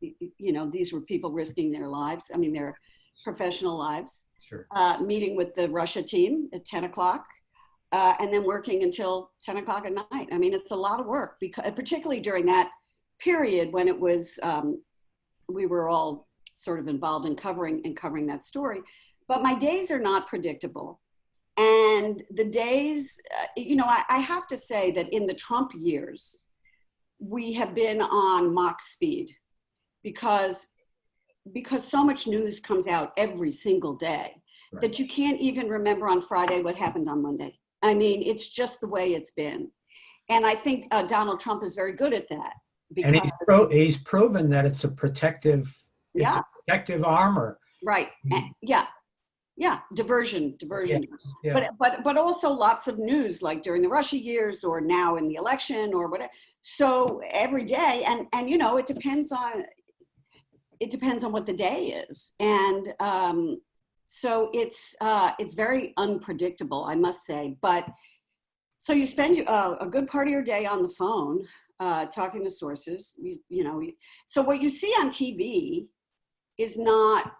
these were people risking their lives. I mean, their professional lives. Sure. Meeting with the Russia team at 10 o'clock. And then working until 10 o'clock at night. I mean, it's a lot of work, because particularly during that period when it was, we were all sort of involved in covering that story. But my days are not predictable. And the days, I have to say that in the Trump years, we have been on Mach speed because so much news comes out every single day, right, that you can't even remember on Friday what happened on Monday. I mean, it's just the way it's been. And I think Donald Trump is very good at that. And he's proven that it's a protective, armor. Right. Yeah. Diversion. Yes. Yeah. But also lots of news, like during the Russia years or now in the election or whatever. So every day, and it depends on what the day is. And so it's very unpredictable, I must say. But so you spend a good part of your day on the phone, talking to sources. So what you see on TV is not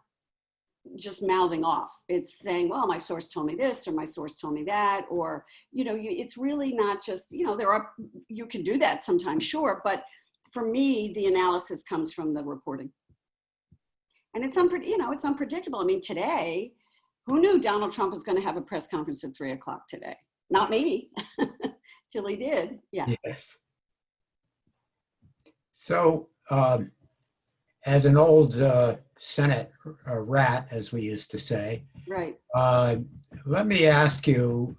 just mouthing off. It's saying, well, my source told me this, or my source told me that, or it's really not just, you can do that sometimes, sure, but for me, the analysis comes from the reporting. And it's unpredictable. I mean, today, who knew Donald Trump was going to have a press conference at 3 o'clock today? Not me, till he did. Yeah. Yes. So, as an old Senate rat, as we used to say, right. Let me ask you,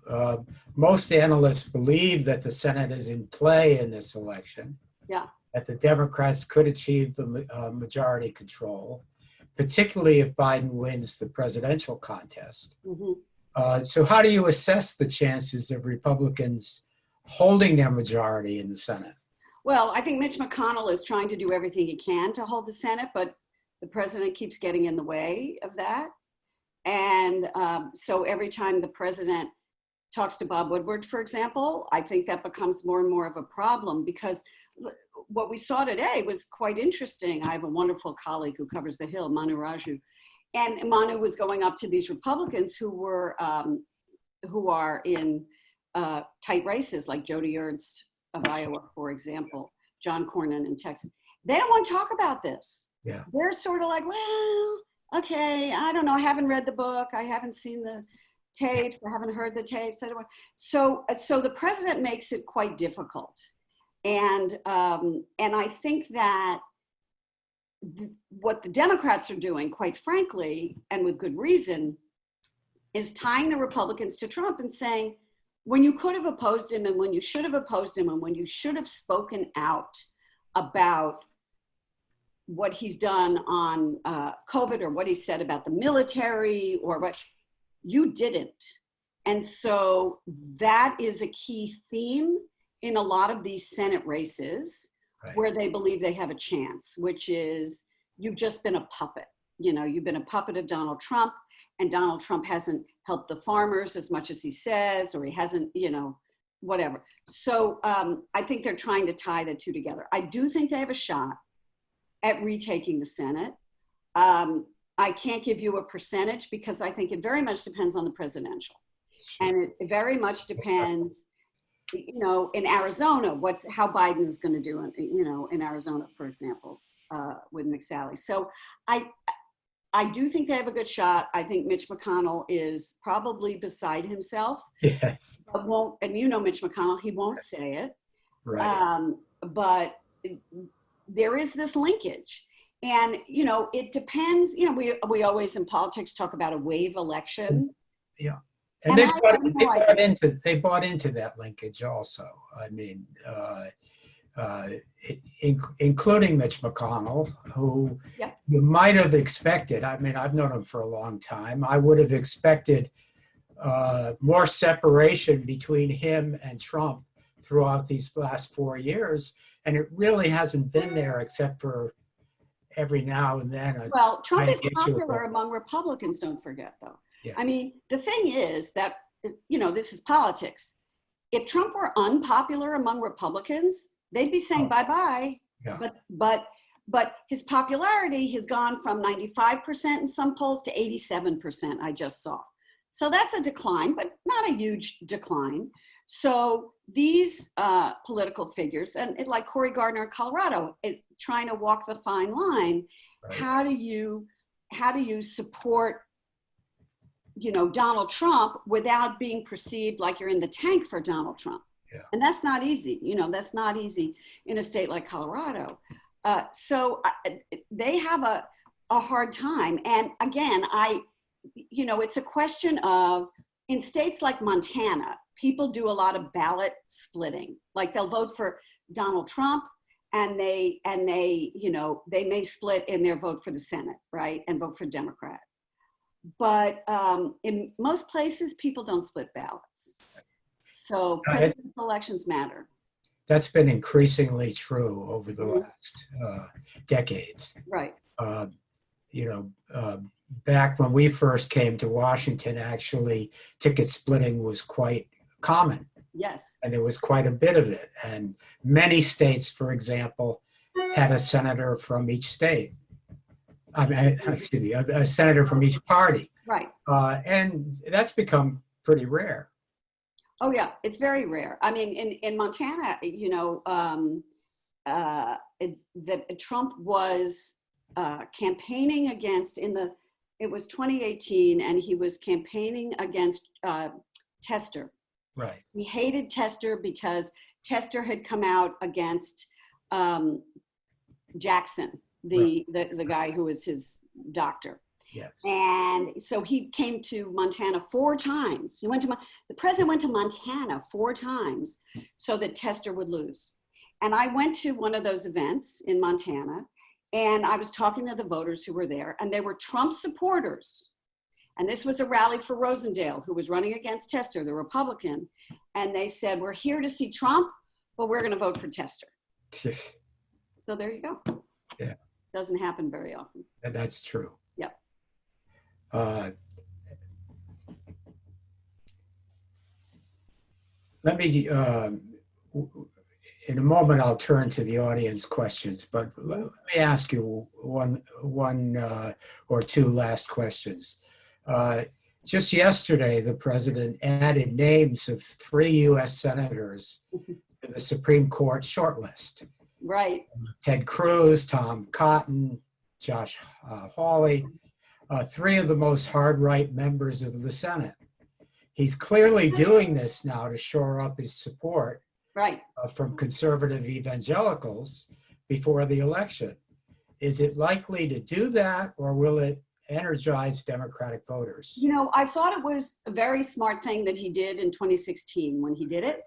most analysts believe that the Senate is in play in this election. Yeah. That the Democrats could achieve the majority control, particularly if Biden wins the presidential contest. Mm-hmm. So how do you assess the chances of Republicans holding their majority in the Senate? Well, I think Mitch McConnell is trying to do everything he can to hold the Senate, but the president keeps getting in the way of that. And so every time the president talks to Bob Woodward, for example, I think that becomes more and more of a problem, because what we saw today was quite interesting. I have a wonderful colleague who covers the Hill, Manu Raju, and Manu was going up to these Republicans who are in tight races, like Jody Ernst of Iowa, for example, John Cornyn in Texas. They don't want to talk about this. Yeah. They're sort of like, well, okay, I don't know. I haven't read the book. I haven't seen the tapes. I haven't heard the tapes. So the president makes it quite difficult. And I think that what the Democrats are doing, quite frankly, and with good reason, is tying the Republicans to Trump and saying, when you could have opposed him and when you should have opposed him and when you should have spoken out about what he's done on COVID or what he said about the military or what, you didn't. And so that is a key theme in a lot of these Senate races, right, where they believe they have a chance, which is you've just been a puppet. You know, you've been a puppet of Donald Trump, and Donald Trump hasn't helped the farmers as much as he says, or he hasn't, you know, whatever. So I think they're trying to tie the two together. I do think they have a shot at retaking the Senate. I can't give you a percentage because I think it very much depends on the presidential. Sure. And it very much depends, you know, in Arizona, how Biden is going to do, you know, in Arizona, for example, with McSally. So I do think they have a good shot. I think Mitch McConnell is probably beside himself. Yes. But won't, and you know Mitch McConnell, he won't say it. Right. But there is this linkage. And, you know, it depends, you know, we always in politics talk about a wave election. Yeah. And they bought into that linkage also. I mean, including Mitch McConnell, who yep, you might have expected. I mean, I've known him for a long time. I would have expected more separation between him and Trump throughout these last 4 years. And it really hasn't been there except for every now and then. Well, Trump is popular among Republicans, don't forget, though. Yes. I mean, the thing is that, you know, this is politics. If Trump were unpopular among Republicans, they'd be saying bye-bye. Yeah. But his popularity has gone from 95% in some polls to 87%, I just saw. So that's a decline, but not a huge decline. So these political figures, and like Cory Gardner in Colorado, is trying to walk the fine line. Right. How do you support, you know, Donald Trump without being perceived like you're in the tank for Donald Trump? Yeah. And that's not easy. You know, that's not easy in a state like Colorado. So they have a hard time. And again, you know, it's a question of, in states like Montana, people do a lot of ballot splitting. Like they'll vote for Donald Trump and they, you know, they may split in their vote for the Senate, right? And vote for Democrat. But in most places, people don't split ballots. So presidential elections matter. That's been increasingly true over the last decades. Right. You know, back when we first came to Washington, actually, ticket splitting was quite common. Yes. And there was quite a bit of it. And many states, for example, had a senator from each state. I mean, excuse me, a senator from each party. Right. And that's become pretty rare. Oh, yeah, it's very rare. I mean, in Montana, you know, that Trump was campaigning against it was 2018, and he was campaigning against Tester. Right. He hated Tester because Tester had come out against Jackson, the guy who was his doctor. Yes. And so he came to Montana 4 times. The president went to Montana 4 times so that Tester would lose. And I went to one of those events in Montana, and I was talking to the voters who were there, and they were Trump supporters. And this was a rally for Rosendale, who was running against Tester, the Republican. And they said, we're here to see Trump, but we're going to vote for Tester. So there you go. Yeah. Doesn't happen very often. That's true. Yep. Let me, in a moment, I'll turn to the audience questions, but let me ask you one or two last questions. Just yesterday, the president added names of 3 U.S. senators to the Supreme Court shortlist. Right. Ted Cruz, Tom Cotton, Josh Hawley, 3 of the most hard-right members of the Senate. He's clearly doing this now to shore up his support, right, from conservative evangelicals before the election. Is it likely to do that, or will it energize Democratic voters? You know, I thought it was a very smart thing that he did in 2016 when he did it,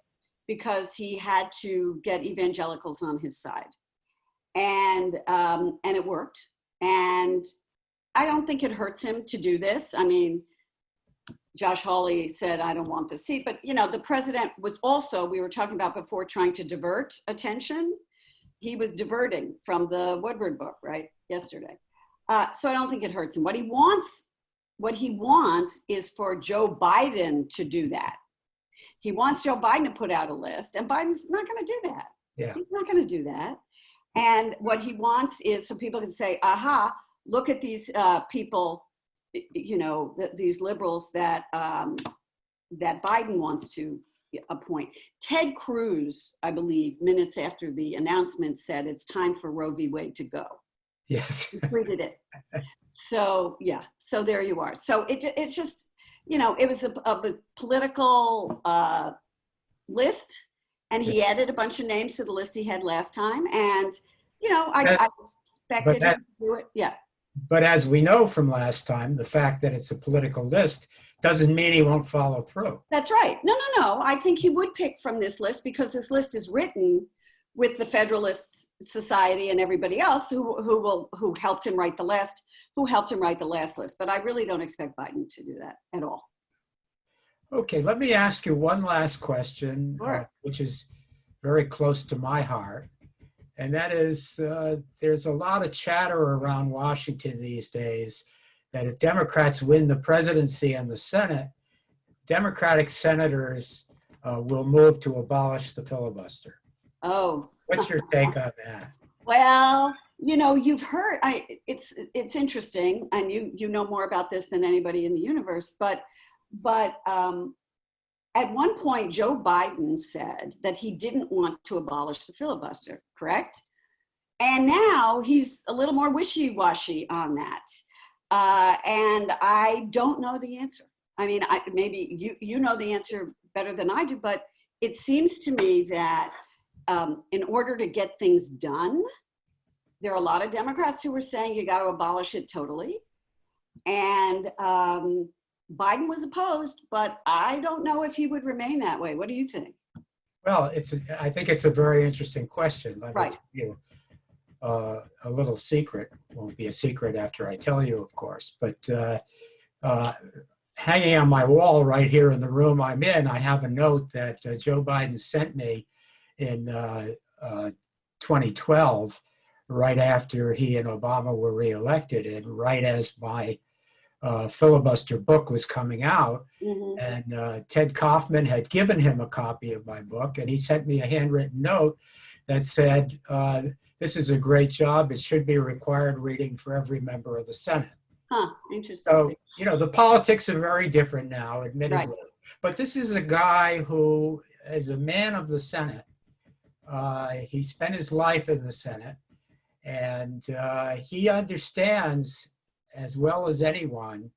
because he had to get evangelicals on his side. And it worked. And I don't think it hurts him to do this. I mean, Josh Hawley said, I don't want the seat. But, you know, the president was also, we were talking about before, trying to divert attention. He was diverting from the Woodward book, right, yesterday. So I don't think it hurts him. What he wants is for Joe Biden to do that. He wants Joe Biden to put out a list, and Biden's not going to do that. Yeah. He's not going to do that. And what he wants is so people can say, aha, look at these people, you know, these liberals that that Biden wants to appoint. Ted Cruz, I believe, minutes after the announcement said it's time for Roe v. Wade to go. Yes. He tweeted it. So, yeah, so there you are. So it just, you know, it was a political list, and he added a bunch of names to the list he had last time. And, you know, I expected him to do it. Yeah. But as we know from last time, the fact that it's a political list doesn't mean he won't follow through. That's right. No. I think he would pick from this list, because this list is written with the Federalist Society and everybody else who helped him write the last list. But I really don't expect Biden to do that at all. Okay, let me ask you one last question, Sure. which is very close to my heart. And that is, there's a lot of chatter around Washington these days that if Democrats win the presidency and the Senate, Democratic senators will move to abolish the filibuster. Oh. What's your take on that? Well, you know, you've heard, it's interesting, and you know more about this than anybody in the universe, but at one point, Joe Biden said that he didn't want to abolish the filibuster, correct? And now he's a little more wishy-washy on that. And I don't know the answer. I mean, maybe you know the answer better than I do, but it seems to me that in order to get things done, there are a lot of Democrats who were saying you got to abolish it totally. And Biden was opposed, but I don't know if he would remain that way. What do you think? Well, I think it's a very interesting question. Let me Right. tell you a little secret. Won't be a secret after I tell you, of course. But hanging on my wall right here in the room I'm in, I have a note that Joe Biden sent me in 2012, right after he and Obama were reelected, and right as my filibuster book was coming out. Mm-hmm. And Ted Kaufman had given him a copy of my book, and he sent me a handwritten note that said, this is a great job. It should be required reading for every member of the Senate. Huh, interesting. So, you know, the politics are very different now, admittedly. Right. But this is a guy who is a man of the Senate. He spent his life in the Senate, and he understands as well as anyone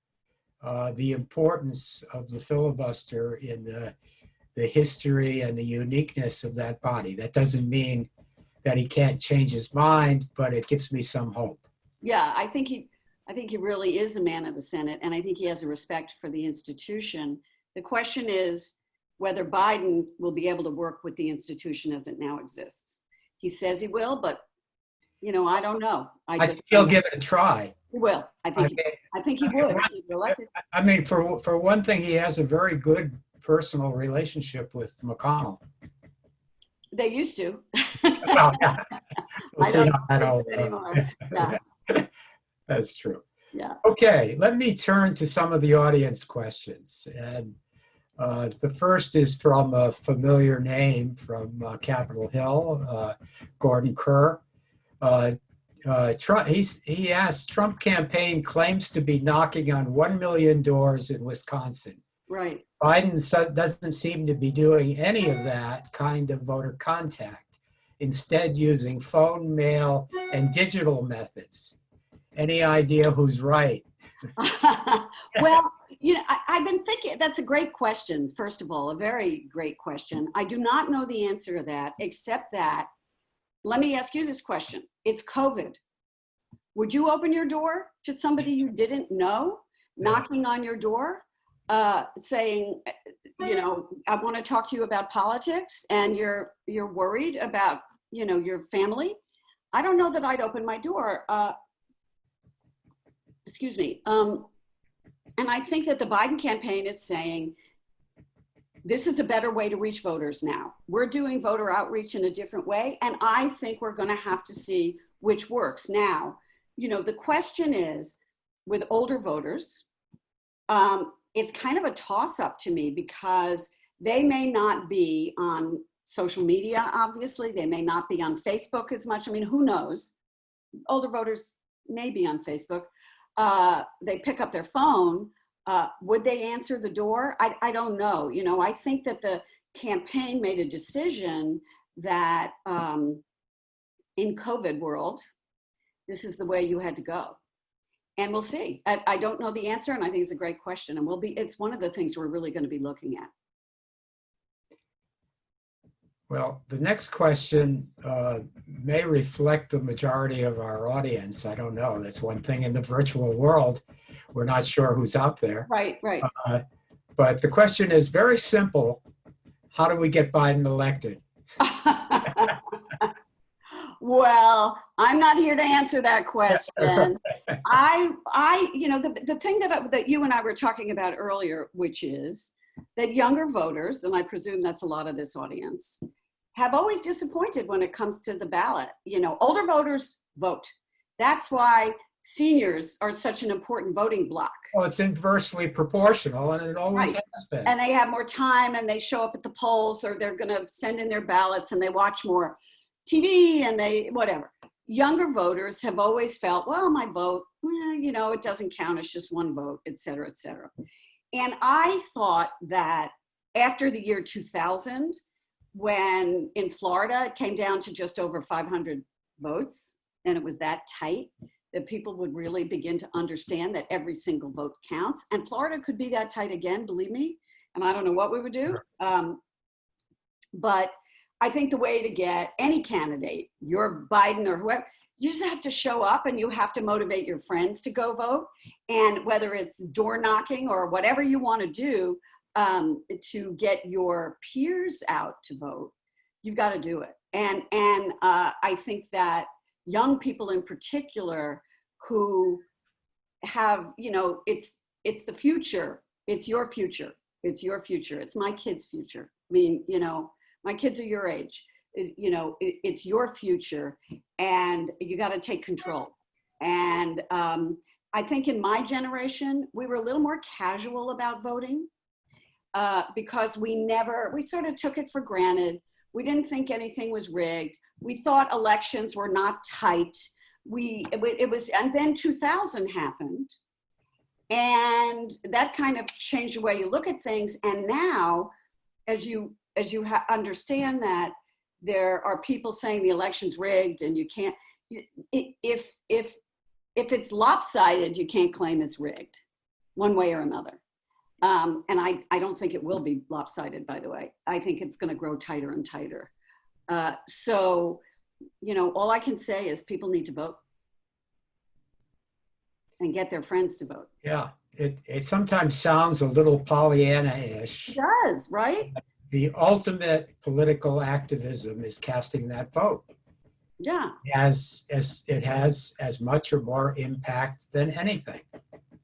the importance of the filibuster in the history and the uniqueness of that body. That doesn't mean that he can't change his mind, but it gives me some hope. Yeah, I think he really is a man of the Senate, and I think he has a respect for the institution. The question is whether Biden will be able to work with the institution as it now exists. He says he will, but you know, I don't know. I think he'll give it a try. He will. I think he would if he were elected. I mean, for one thing, he has a very good personal relationship with McConnell. They used to. Well, yeah. We'll I see don't how that all think anymore. Yeah. That's true. Yeah. Okay, let me turn to some of the audience questions. And the first is from a familiar name from Capitol Hill, Gordon Kerr. Trump, he asked, Trump campaign claims to be knocking on 1 million doors in Wisconsin. Right. Biden doesn't seem to be doing any of that kind of voter contact, instead using phone, mail, and digital methods. Any idea who's right? Well, you know, I've been thinking, that's a great question, first of all, a very great question. I do not know the answer to that, except that, let me ask you this question. It's COVID. Would you open your door to somebody you didn't know, knocking on your door, saying, you know, I want to talk to you about politics, and you're worried about, you know, your family? I don't know that I'd open my door. Excuse me. And I think that the Biden campaign is saying, this is a better way to reach voters now. We're doing voter outreach in a different way. And I think we're going to have to see which works. Now, you know, the question is, with older voters, it's kind of a toss-up to me, because they may not be on social media, obviously. They may not be on Facebook as much. I mean, who knows? Older voters may be on Facebook. They pick up their phone. Would they answer the door? I don't know. You know, I think that the campaign made a decision that in COVID world, this is the way you had to go. And we'll see. I don't know the answer, and I think it's a great question. And it's one of the things we're really going to be looking at. Well, the next question may reflect the majority of our audience. I don't know. That's one thing in the virtual world. We're not sure who's out there. Right, right. But the question is very simple. How do we get Biden elected? Well, I'm not here to answer that question. You know, the thing that you and I were talking about earlier, which is that younger voters, and I presume that's a lot of this audience, have always disappointed when it comes to the ballot. You know, older voters vote. That's why seniors are such an important voting bloc. Well, it's inversely proportional, and it always has been. And they have more time, and they show up at the polls, or they're going to send in their ballots, and they watch more TV, and they whatever. Younger voters have always felt, well, my vote, you know, it doesn't count. It's just one vote, et cetera, et cetera. And I thought that after the year 2000, when in Florida it came down to just over 500 votes, and it was that tight, that people would really begin to understand that every single vote counts. And Florida could be that tight again, believe me. And I don't know what we would do. But I think the way to get any candidate, your Biden or whoever, you just have to show up, and you have to motivate your friends to go vote. And whether it's door knocking or whatever you want to do to get your peers out to vote, you've got to do it. And I think that young people in particular who have, you know, it's the future. It's your future. It's your future. It's my kids' future. I mean, you know, my kids are your age. You know, it's your future, and you got to take control. And I think in my generation, we were a little more casual about voting because we sort of took it for granted. We didn't think anything was rigged. We thought elections were not tight. And then 2000 happened, and that kind of changed the way you look at things. And now, as you understand that there are people saying the election's rigged, and you can't, if it's lopsided, you can't claim it's rigged one way or another. And I don't think it will be lopsided, by the way. I think it's going to grow tighter and tighter. So, you know, all I can say is people need to vote and get their friends to vote. Yeah, it sometimes sounds a little Pollyanna-ish. It does, right? The ultimate political activism is casting that vote. Yeah. As it has as much or more impact than anything.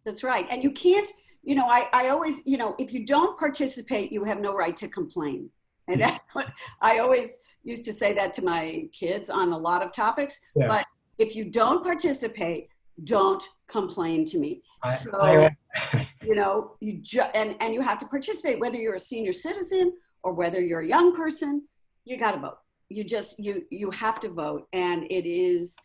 That's right. And you can't, you know, I always, you know, if you don't participate, you have no right to complain. And that's what I always used to say that to my kids on a lot of topics. Yeah. But if you don't participate, don't complain to me. You know, and you have to participate, whether you're a senior citizen or whether you're a young person, you got to vote. You have to vote. And it is,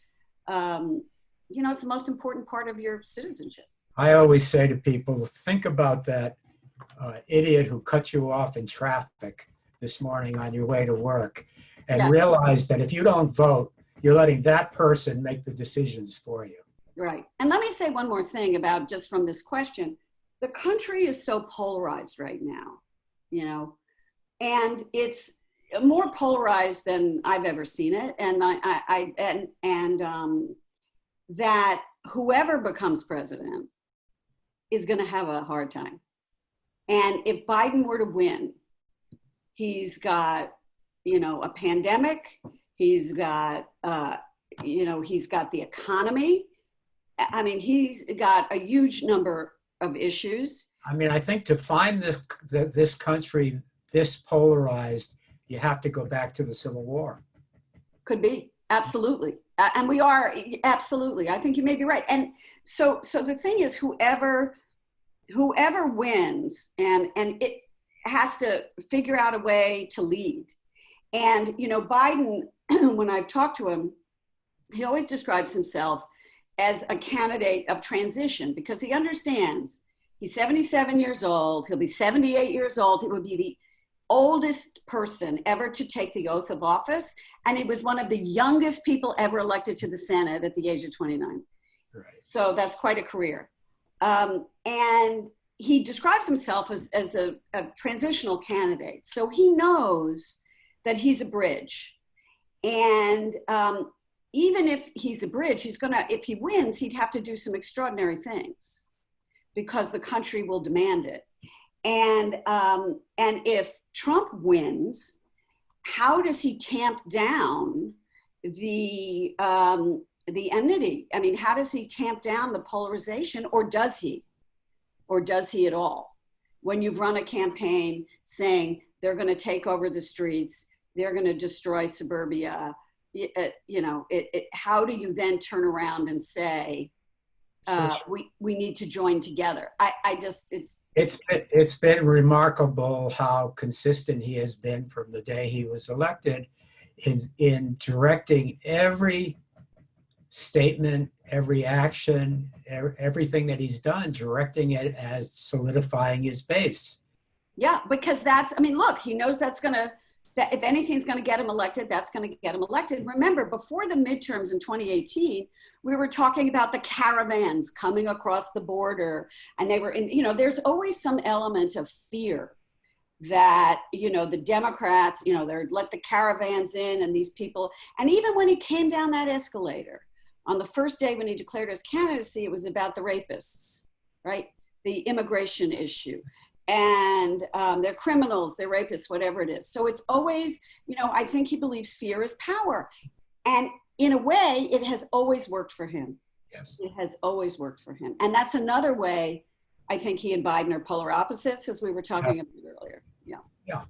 you know, it's the most important part of your citizenship. I always say to people, think about that idiot who cut you off in traffic this morning on your way to work, and realize that if you don't vote, you're letting that person make the decisions for you. Right. And let me say one more thing about just from this question. The country is so polarized right now, you know, and it's more polarized than I've ever seen it. And that whoever becomes president is going to have a hard time. And if Biden were to win, he's got, a pandemic, he's got, he's got the economy. I mean, he's got a huge number of issues. I mean, I think to find this country this polarized, you have to go back to the Civil War. Could be, absolutely. And we are, absolutely. I think you may be right. And so the thing is, whoever wins, and it has to figure out a way to lead. And, Biden, when I've talked to him, he always describes himself as a candidate of transition, because he understands he's 77 years old, he'll be 78 years old, he would be the oldest person ever to take the oath of office, and he was one of the youngest people ever elected to the Senate at the age of 29. Right. So that's quite a career. And he describes himself as a transitional candidate. So he knows that he's a bridge. And even if he's a bridge, if he wins, he'd have to do some extraordinary things because the country will demand it. And if Trump wins, how does he tamp down the enmity? I mean, how does he tamp down the polarization, or does he? Or does he at all? When you've run a campaign saying they're going to take over the streets, they're going to destroy suburbia, how do you then turn around and say, we need to join together? It's been remarkable how consistent he has been from the day he was elected in directing every statement, every action, everything that he's done, directing it as solidifying his base. Yeah, because look, he knows that if anything's going to get him elected, that's going to get him elected. Remember, before the midterms in 2018, we were talking about the caravans coming across the border, and they were there's always some element of fear that, the Democrats, they're let the caravans in and these people. And even when he came down that escalator on the first day when he declared his candidacy, it was about the rapists, right? The immigration issue. And they're criminals, they're rapists, whatever it is. So it's always, I think he believes fear is power. And in a way, it has always worked for him. Yes. It has always worked for him. And that's another way I think he and Biden are polar opposites, as we were talking about earlier. Yeah. Yeah.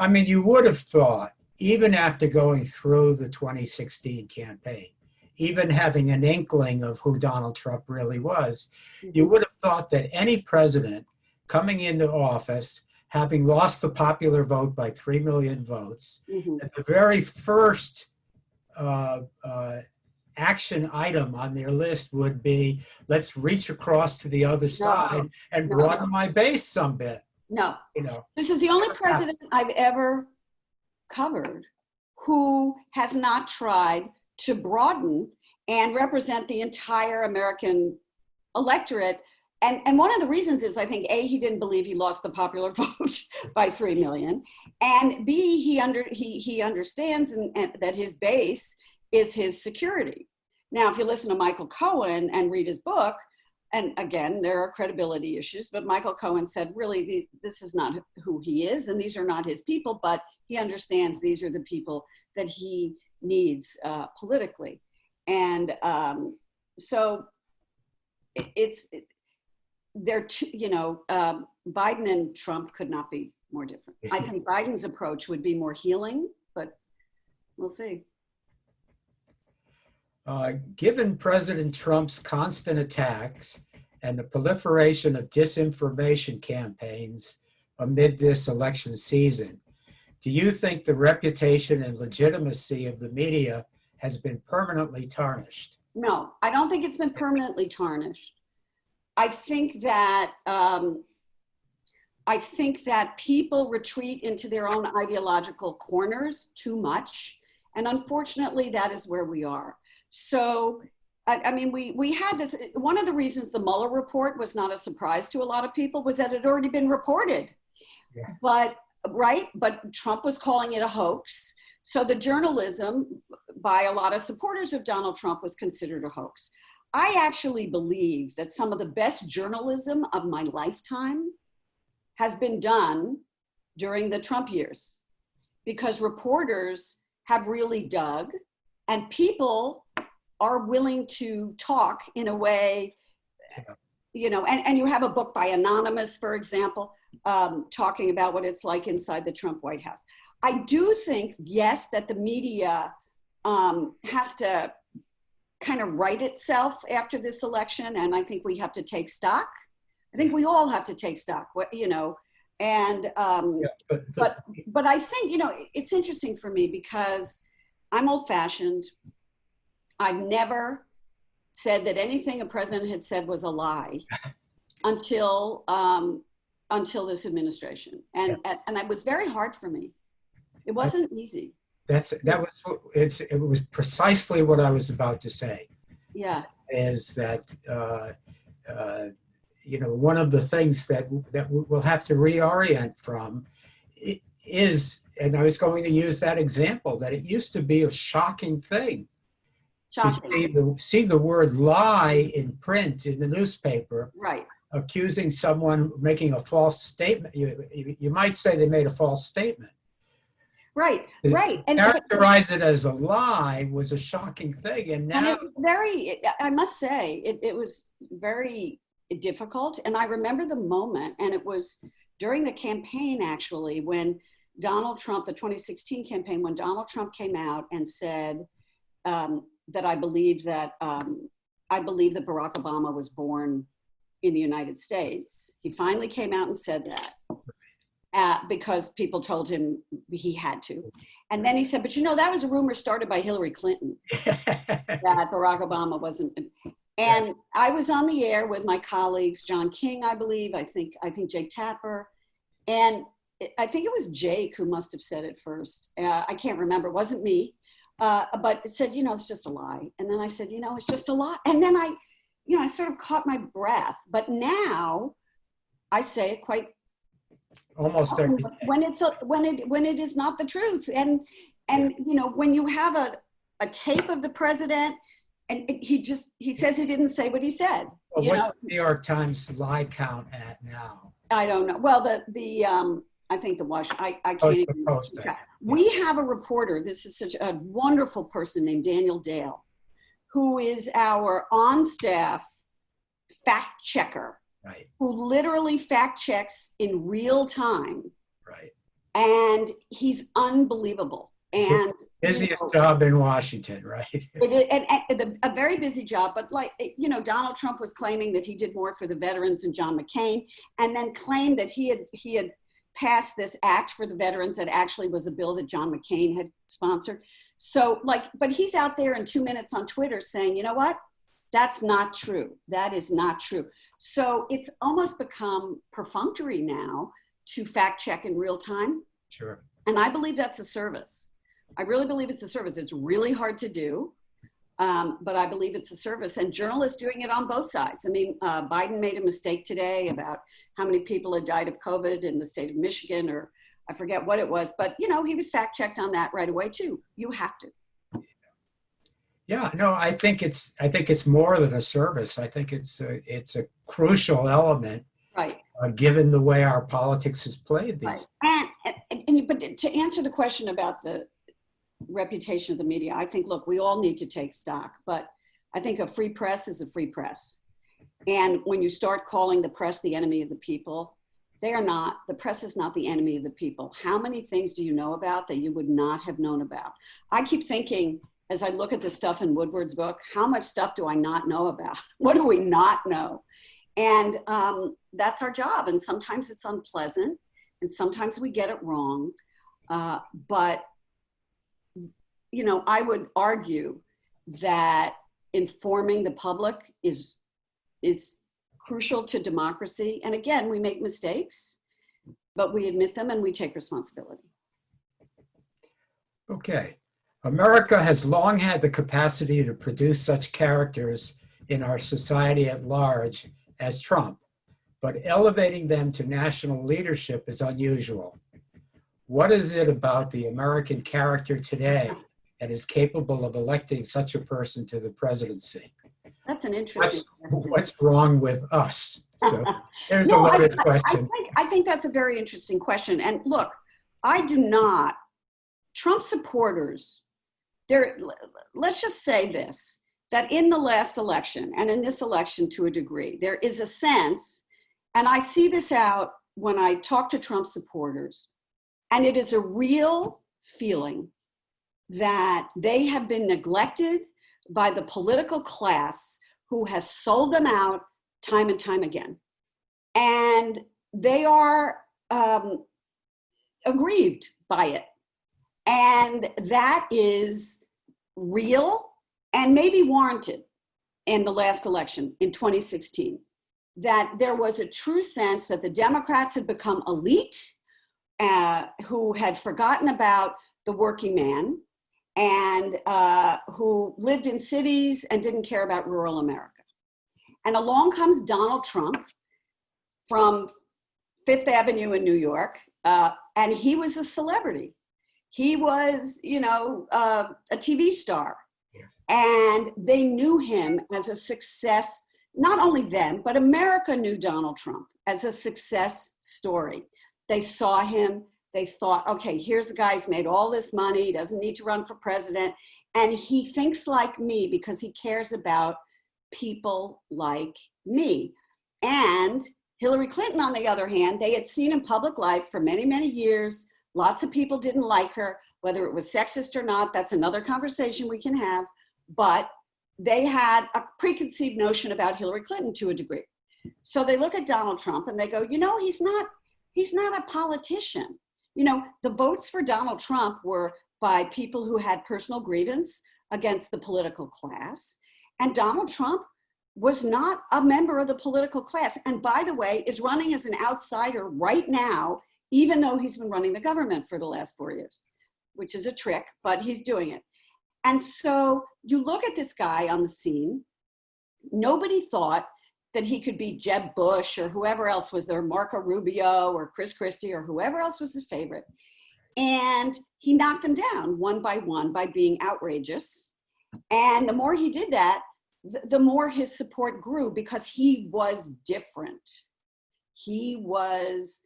I mean, you would have thought, even after going through the 2016 campaign, even having an inkling of who Donald Trump really was, you would have thought that any president coming into office, having lost the popular vote by 3 million votes, that the very first action item on their list would be, let's reach across to the other side and broaden my base some bit. No, this is the only president I've ever covered who has not tried to broaden and represent the entire American electorate. And one of the reasons is, I think, A, he didn't believe he lost the popular vote by 3 million. And B, he understands and that his base is his security. Now, if you listen to Michael Cohen and read his book, and again, there are credibility issues, but Michael Cohen said, really, this is not who he is, and these are not his people, but he understands these are the people that he needs politically. And so Biden and Trump could not be more different. I think Biden's approach would be more healing, but we'll see. Given President Trump's constant attacks and the proliferation of disinformation campaigns amid this election season, do you think the reputation and legitimacy of the media has been permanently tarnished? No, I don't think it's been permanently tarnished. I think that people retreat into their own ideological corners too much, and unfortunately, that is where we are. So, I mean, we had this. One of the reasons the Mueller report was not a surprise to a lot of people was that it had already been reported. Yeah. But Trump was calling it a hoax. So the journalism by a lot of supporters of Donald Trump was considered a hoax. I actually believe that some of the best journalism of my lifetime has been done during the Trump years, because reporters have really dug and people are willing to talk in a way, you know, and you have a book by Anonymous, for example, talking about what it's like inside the Trump White House. I do think, yes, that the media has to kind of right itself after this election. And I think we have to take stock. I think we all have to take stock, you know, and, but I think, you know, it's interesting for me because I'm old fashioned. I've never said that anything a president had said was a lie until this administration. And it was very hard for me. It wasn't easy. It was precisely what I was about to say. Yeah. Is that, you know, one of the things that we'll have to reorient from is, and I was going to use that example, that it used to be a shocking thing to see the word lie in print in the newspaper, right, accusing someone of making a false statement. You might say they made a false statement. Right, right. And characterize it as a lie was a shocking thing. And now, I must say, it was very difficult. And I remember the moment, and it was during the campaign, actually, when Donald Trump, the 2016 campaign, when Donald Trump came out and said that I believe that Barack Obama was born in the United States. He finally came out and said that. Because people told him he had to. And then he said, but you know, that was a rumor started by Hillary Clinton that Barack Obama wasn't. And I was on the air with my colleagues, John King, I believe, I think Jake Tapper. And I think it was Jake who must have said it first. I can't remember, it wasn't me. But it said, you know, it's just a lie. And then I said, you know, it's just a lie. And then I sort of caught my breath. But now I say it quite almost every day. When it is not the truth, and you know, when you have a tape of the president and he says he didn't say what he said. Well, what's the New York Times lie count at now? I don't know. Well, I think the Washington. I can't even. Post, we have a reporter. This is such a wonderful person named Daniel Dale, who is our on-staff fact checker. Right. Who literally fact checks in real time. Right. And he's unbelievable. And busiest job in Washington, right? A very busy job, but like, you know, Donald Trump was claiming that he did more for the veterans than John McCain, and then claimed that he had passed this act for the veterans that actually was a bill that John McCain had sponsored. So like, but he's out there in 2 minutes on Twitter saying, you know what? That's not true. That is not true. So it's almost become perfunctory now to fact check in real time. Sure. And I believe that's a service. I really believe it's a service. It's really hard to do, but I believe it's a service. And journalists doing it on both sides. I mean, Biden made a mistake today about how many people had died of COVID in the state of Michigan, or I forget what it was, but you know, he was fact checked on that right away too. You have to. Yeah, no, I think it's more than a service. I think it's a crucial element, right? Given the way our politics is played these days. And but to answer the question about the reputation of the media, I think, look, we all need to take stock, but I think a free press is a free press. And when you start calling the press the enemy of the people, they are not. The press is not the enemy of the people. How many things do you know about that you would not have known about? I keep thinking, as I look at the stuff in Woodward's book, how much stuff do I not know about? What do we not know? And that's our job. And sometimes it's unpleasant, and sometimes we get it wrong. But, you know, I would argue that informing the public is crucial to democracy. And again, we make mistakes, but we admit them and we take responsibility. Okay. America has long had the capacity to produce such characters in our society at large as Trump, but elevating them to national leadership is unusual. What is it about the American character today and is capable of electing such a person to the presidency. That's an interesting question. What's wrong with us? So there's No, a loaded question. I think that's a very interesting question. And look, Trump supporters, let's just say this, that in the last election and in this election to a degree, there is a sense, and I see this out when I talk to Trump supporters, and it is a real feeling that they have been neglected by the political class who has sold them out time and time again. And they are aggrieved by it. And that is real and maybe warranted in the last election in 2016, that there was a true sense that the Democrats had become elite, who had forgotten about the working man, and who lived in cities and didn't care about rural America. And along comes Donald Trump from Fifth Avenue in New York, and he was a celebrity. He was, a TV star. And they knew him as a success, not only them, but America knew Donald Trump as a success story. They saw him, they thought, okay, here's a guy who's made all this money, he doesn't need to run for president, and he thinks like me because he cares about people like me. And Hillary Clinton, on the other hand, they had seen in public life for many, many years. Lots of people didn't like her, whether it was sexist or not, that's another conversation we can have. But they had a preconceived notion about Hillary Clinton to a degree. So they look at Donald Trump and they go, he's not a politician. The votes for Donald Trump were by people who had personal grievance against the political class. And Donald Trump was not a member of the political class. And by the way, is running as an outsider right now, even though he's been running the government for the last 4 years, which is a trick, but he's doing it. And so you look at this guy on the scene, nobody thought that he could be Jeb Bush or whoever else was there, Marco Rubio or Chris Christie or whoever else was his favorite. And he knocked him down one by one by being outrageous. And the more he did that, the more his support grew because he was different. He was,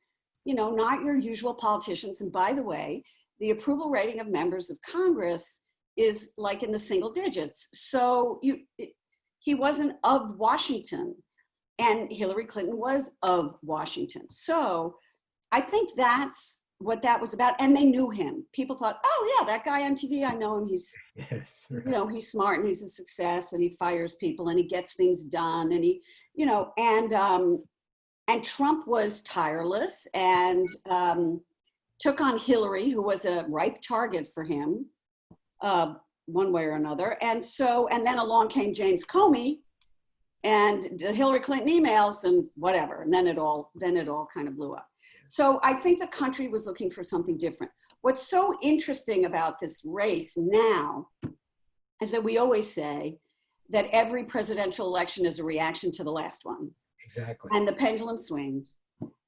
not your usual politicians. And by the way, the approval rating of members of Congress is like in the single digits. So he wasn't of Washington, and Hillary Clinton was of Washington. So I think that's what that was about. And they knew him. People thought, oh yeah, that guy on TV, I know him. He's, yes, right. He's smart and he's a success and he fires people and he gets things done. And he, and Trump was tireless and took on Hillary, who was a ripe target for him, one way or another. And then along came James Comey and the Hillary Clinton emails and whatever. And then it all kind of blew up. So I think the country was looking for something different. What's so interesting about this race now is that we always say that every presidential election is a reaction to the last one. Exactly. And the pendulum swings.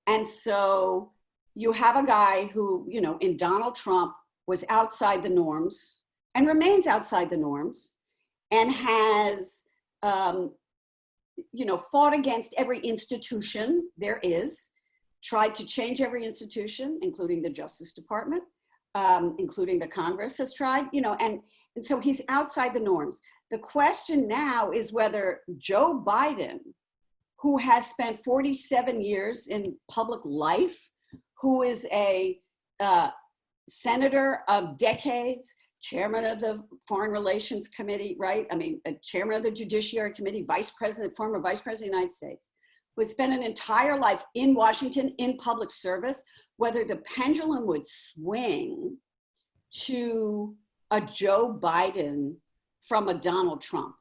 And so you have a guy who, in Donald Trump was outside the norms and remains outside the norms and has, fought against every institution there is, tried to change every institution, including the Justice Department, including the Congress has tried, and so he's outside the norms. The question now is whether Joe Biden, who has spent 47 years in public life, who is a senator of decades, chairman of the Foreign Relations Committee, right? Chairman of the Judiciary Committee, former vice president of the United States, who has spent an entire life in Washington in public service, whether the pendulum would swing to a Joe Biden from a Donald Trump.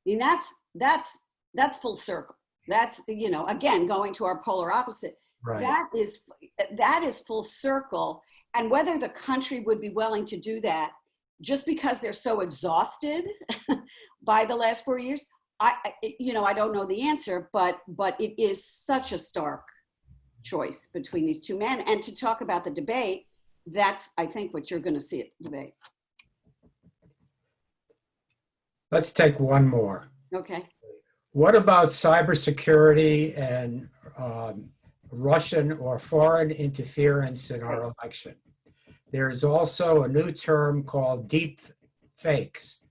That's full circle. That's, again, going to our polar opposite. Right. That is full circle. And whether the country would be willing to do that just because they're so exhausted by the last 4 years, I don't know the answer, but it is such a stark choice between these two men. And to talk about the debate, that's, I think, what you're going to see at the debate. Let's take one more. Okay. What about cybersecurity and Russian or foreign interference in our election? There is also a new term called deep fakes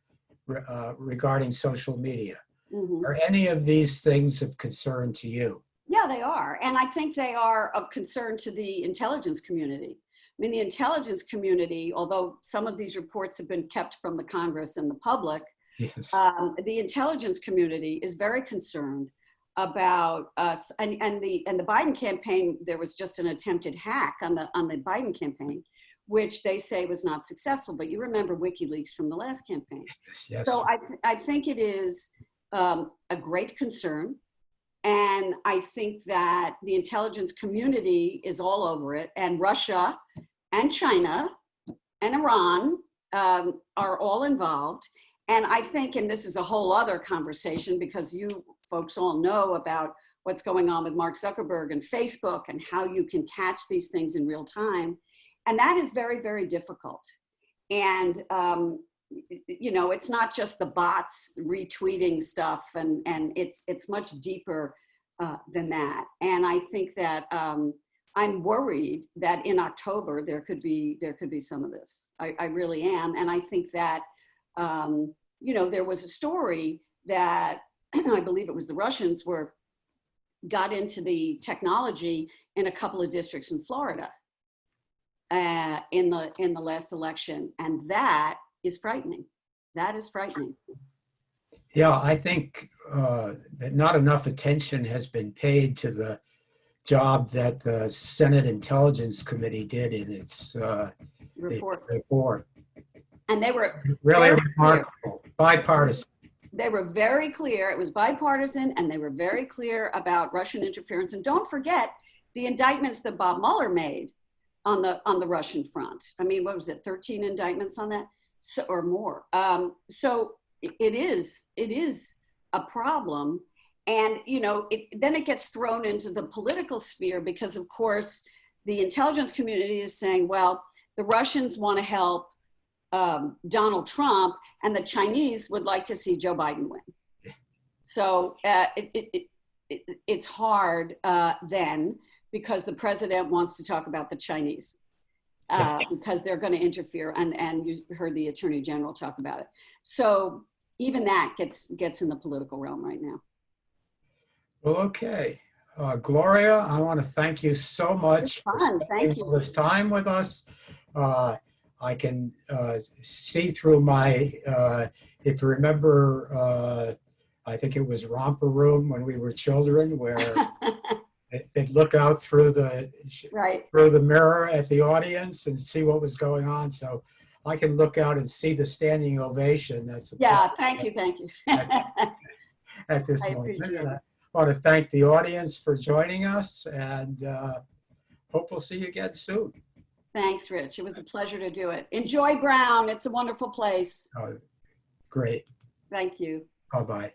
regarding social media. Mm-hmm. Are any of these things of concern to you? Yeah, they are. And I think they are of concern to the intelligence community. I mean, the intelligence community, although some of these reports have been kept from the Congress and the public, Yes. the intelligence community is very concerned about us. And the Biden campaign, there was just an attempted hack on the Biden campaign, which they say was not successful. But you remember WikiLeaks from the last campaign. Yes. So I think it is a great concern. And I think that the intelligence community is all over it, and Russia and China and Iran are all involved. And I think, and this is a whole other conversation because you folks all know about what's going on with Mark Zuckerberg and Facebook and how you can catch these things in real time. And that is very, very difficult. And, you know, it's not just the bots retweeting stuff, and it's much deeper than that. And I think that I'm worried that in October there could be some of this. I really am, and I think that you know, there was a story that I believe it was the Russians got into the technology in a couple of districts in Florida in the last election, and that is frightening. That is frightening. Yeah, I think that not enough attention has been paid to the job that the Senate Intelligence Committee did in its report. And they were really remarkable, bipartisan. They were very clear. It was bipartisan, and they were very clear about Russian interference. And don't forget the indictments that Bob Mueller made on the Russian front. I mean, what was it, 13 indictments on that, or more? So it is a problem. And, you know, then it gets thrown into the political sphere because, of course, the intelligence community is saying, well, the Russians want to help Donald Trump, and the Chinese would like to see Joe Biden win. So it's hard then, because the president wants to talk about the Chinese because they're going to interfere, and you heard the Attorney General talk about it. So even that gets in the political realm right now. Well, okay. Gloria, I want to thank you so much for spending all this time with us. I can see through my, if you remember, I think it was Romper Room when we were children, where they'd look out through the mirror at the audience and see what was going on. So I can look out and see the standing ovation. Thank you. At this moment. I want to thank the audience for joining us, and hope we'll see you again soon. Thanks, Rich. It was a pleasure to do it. Enjoy Brown. It's a wonderful place. Oh, great. Thank you. Bye-bye.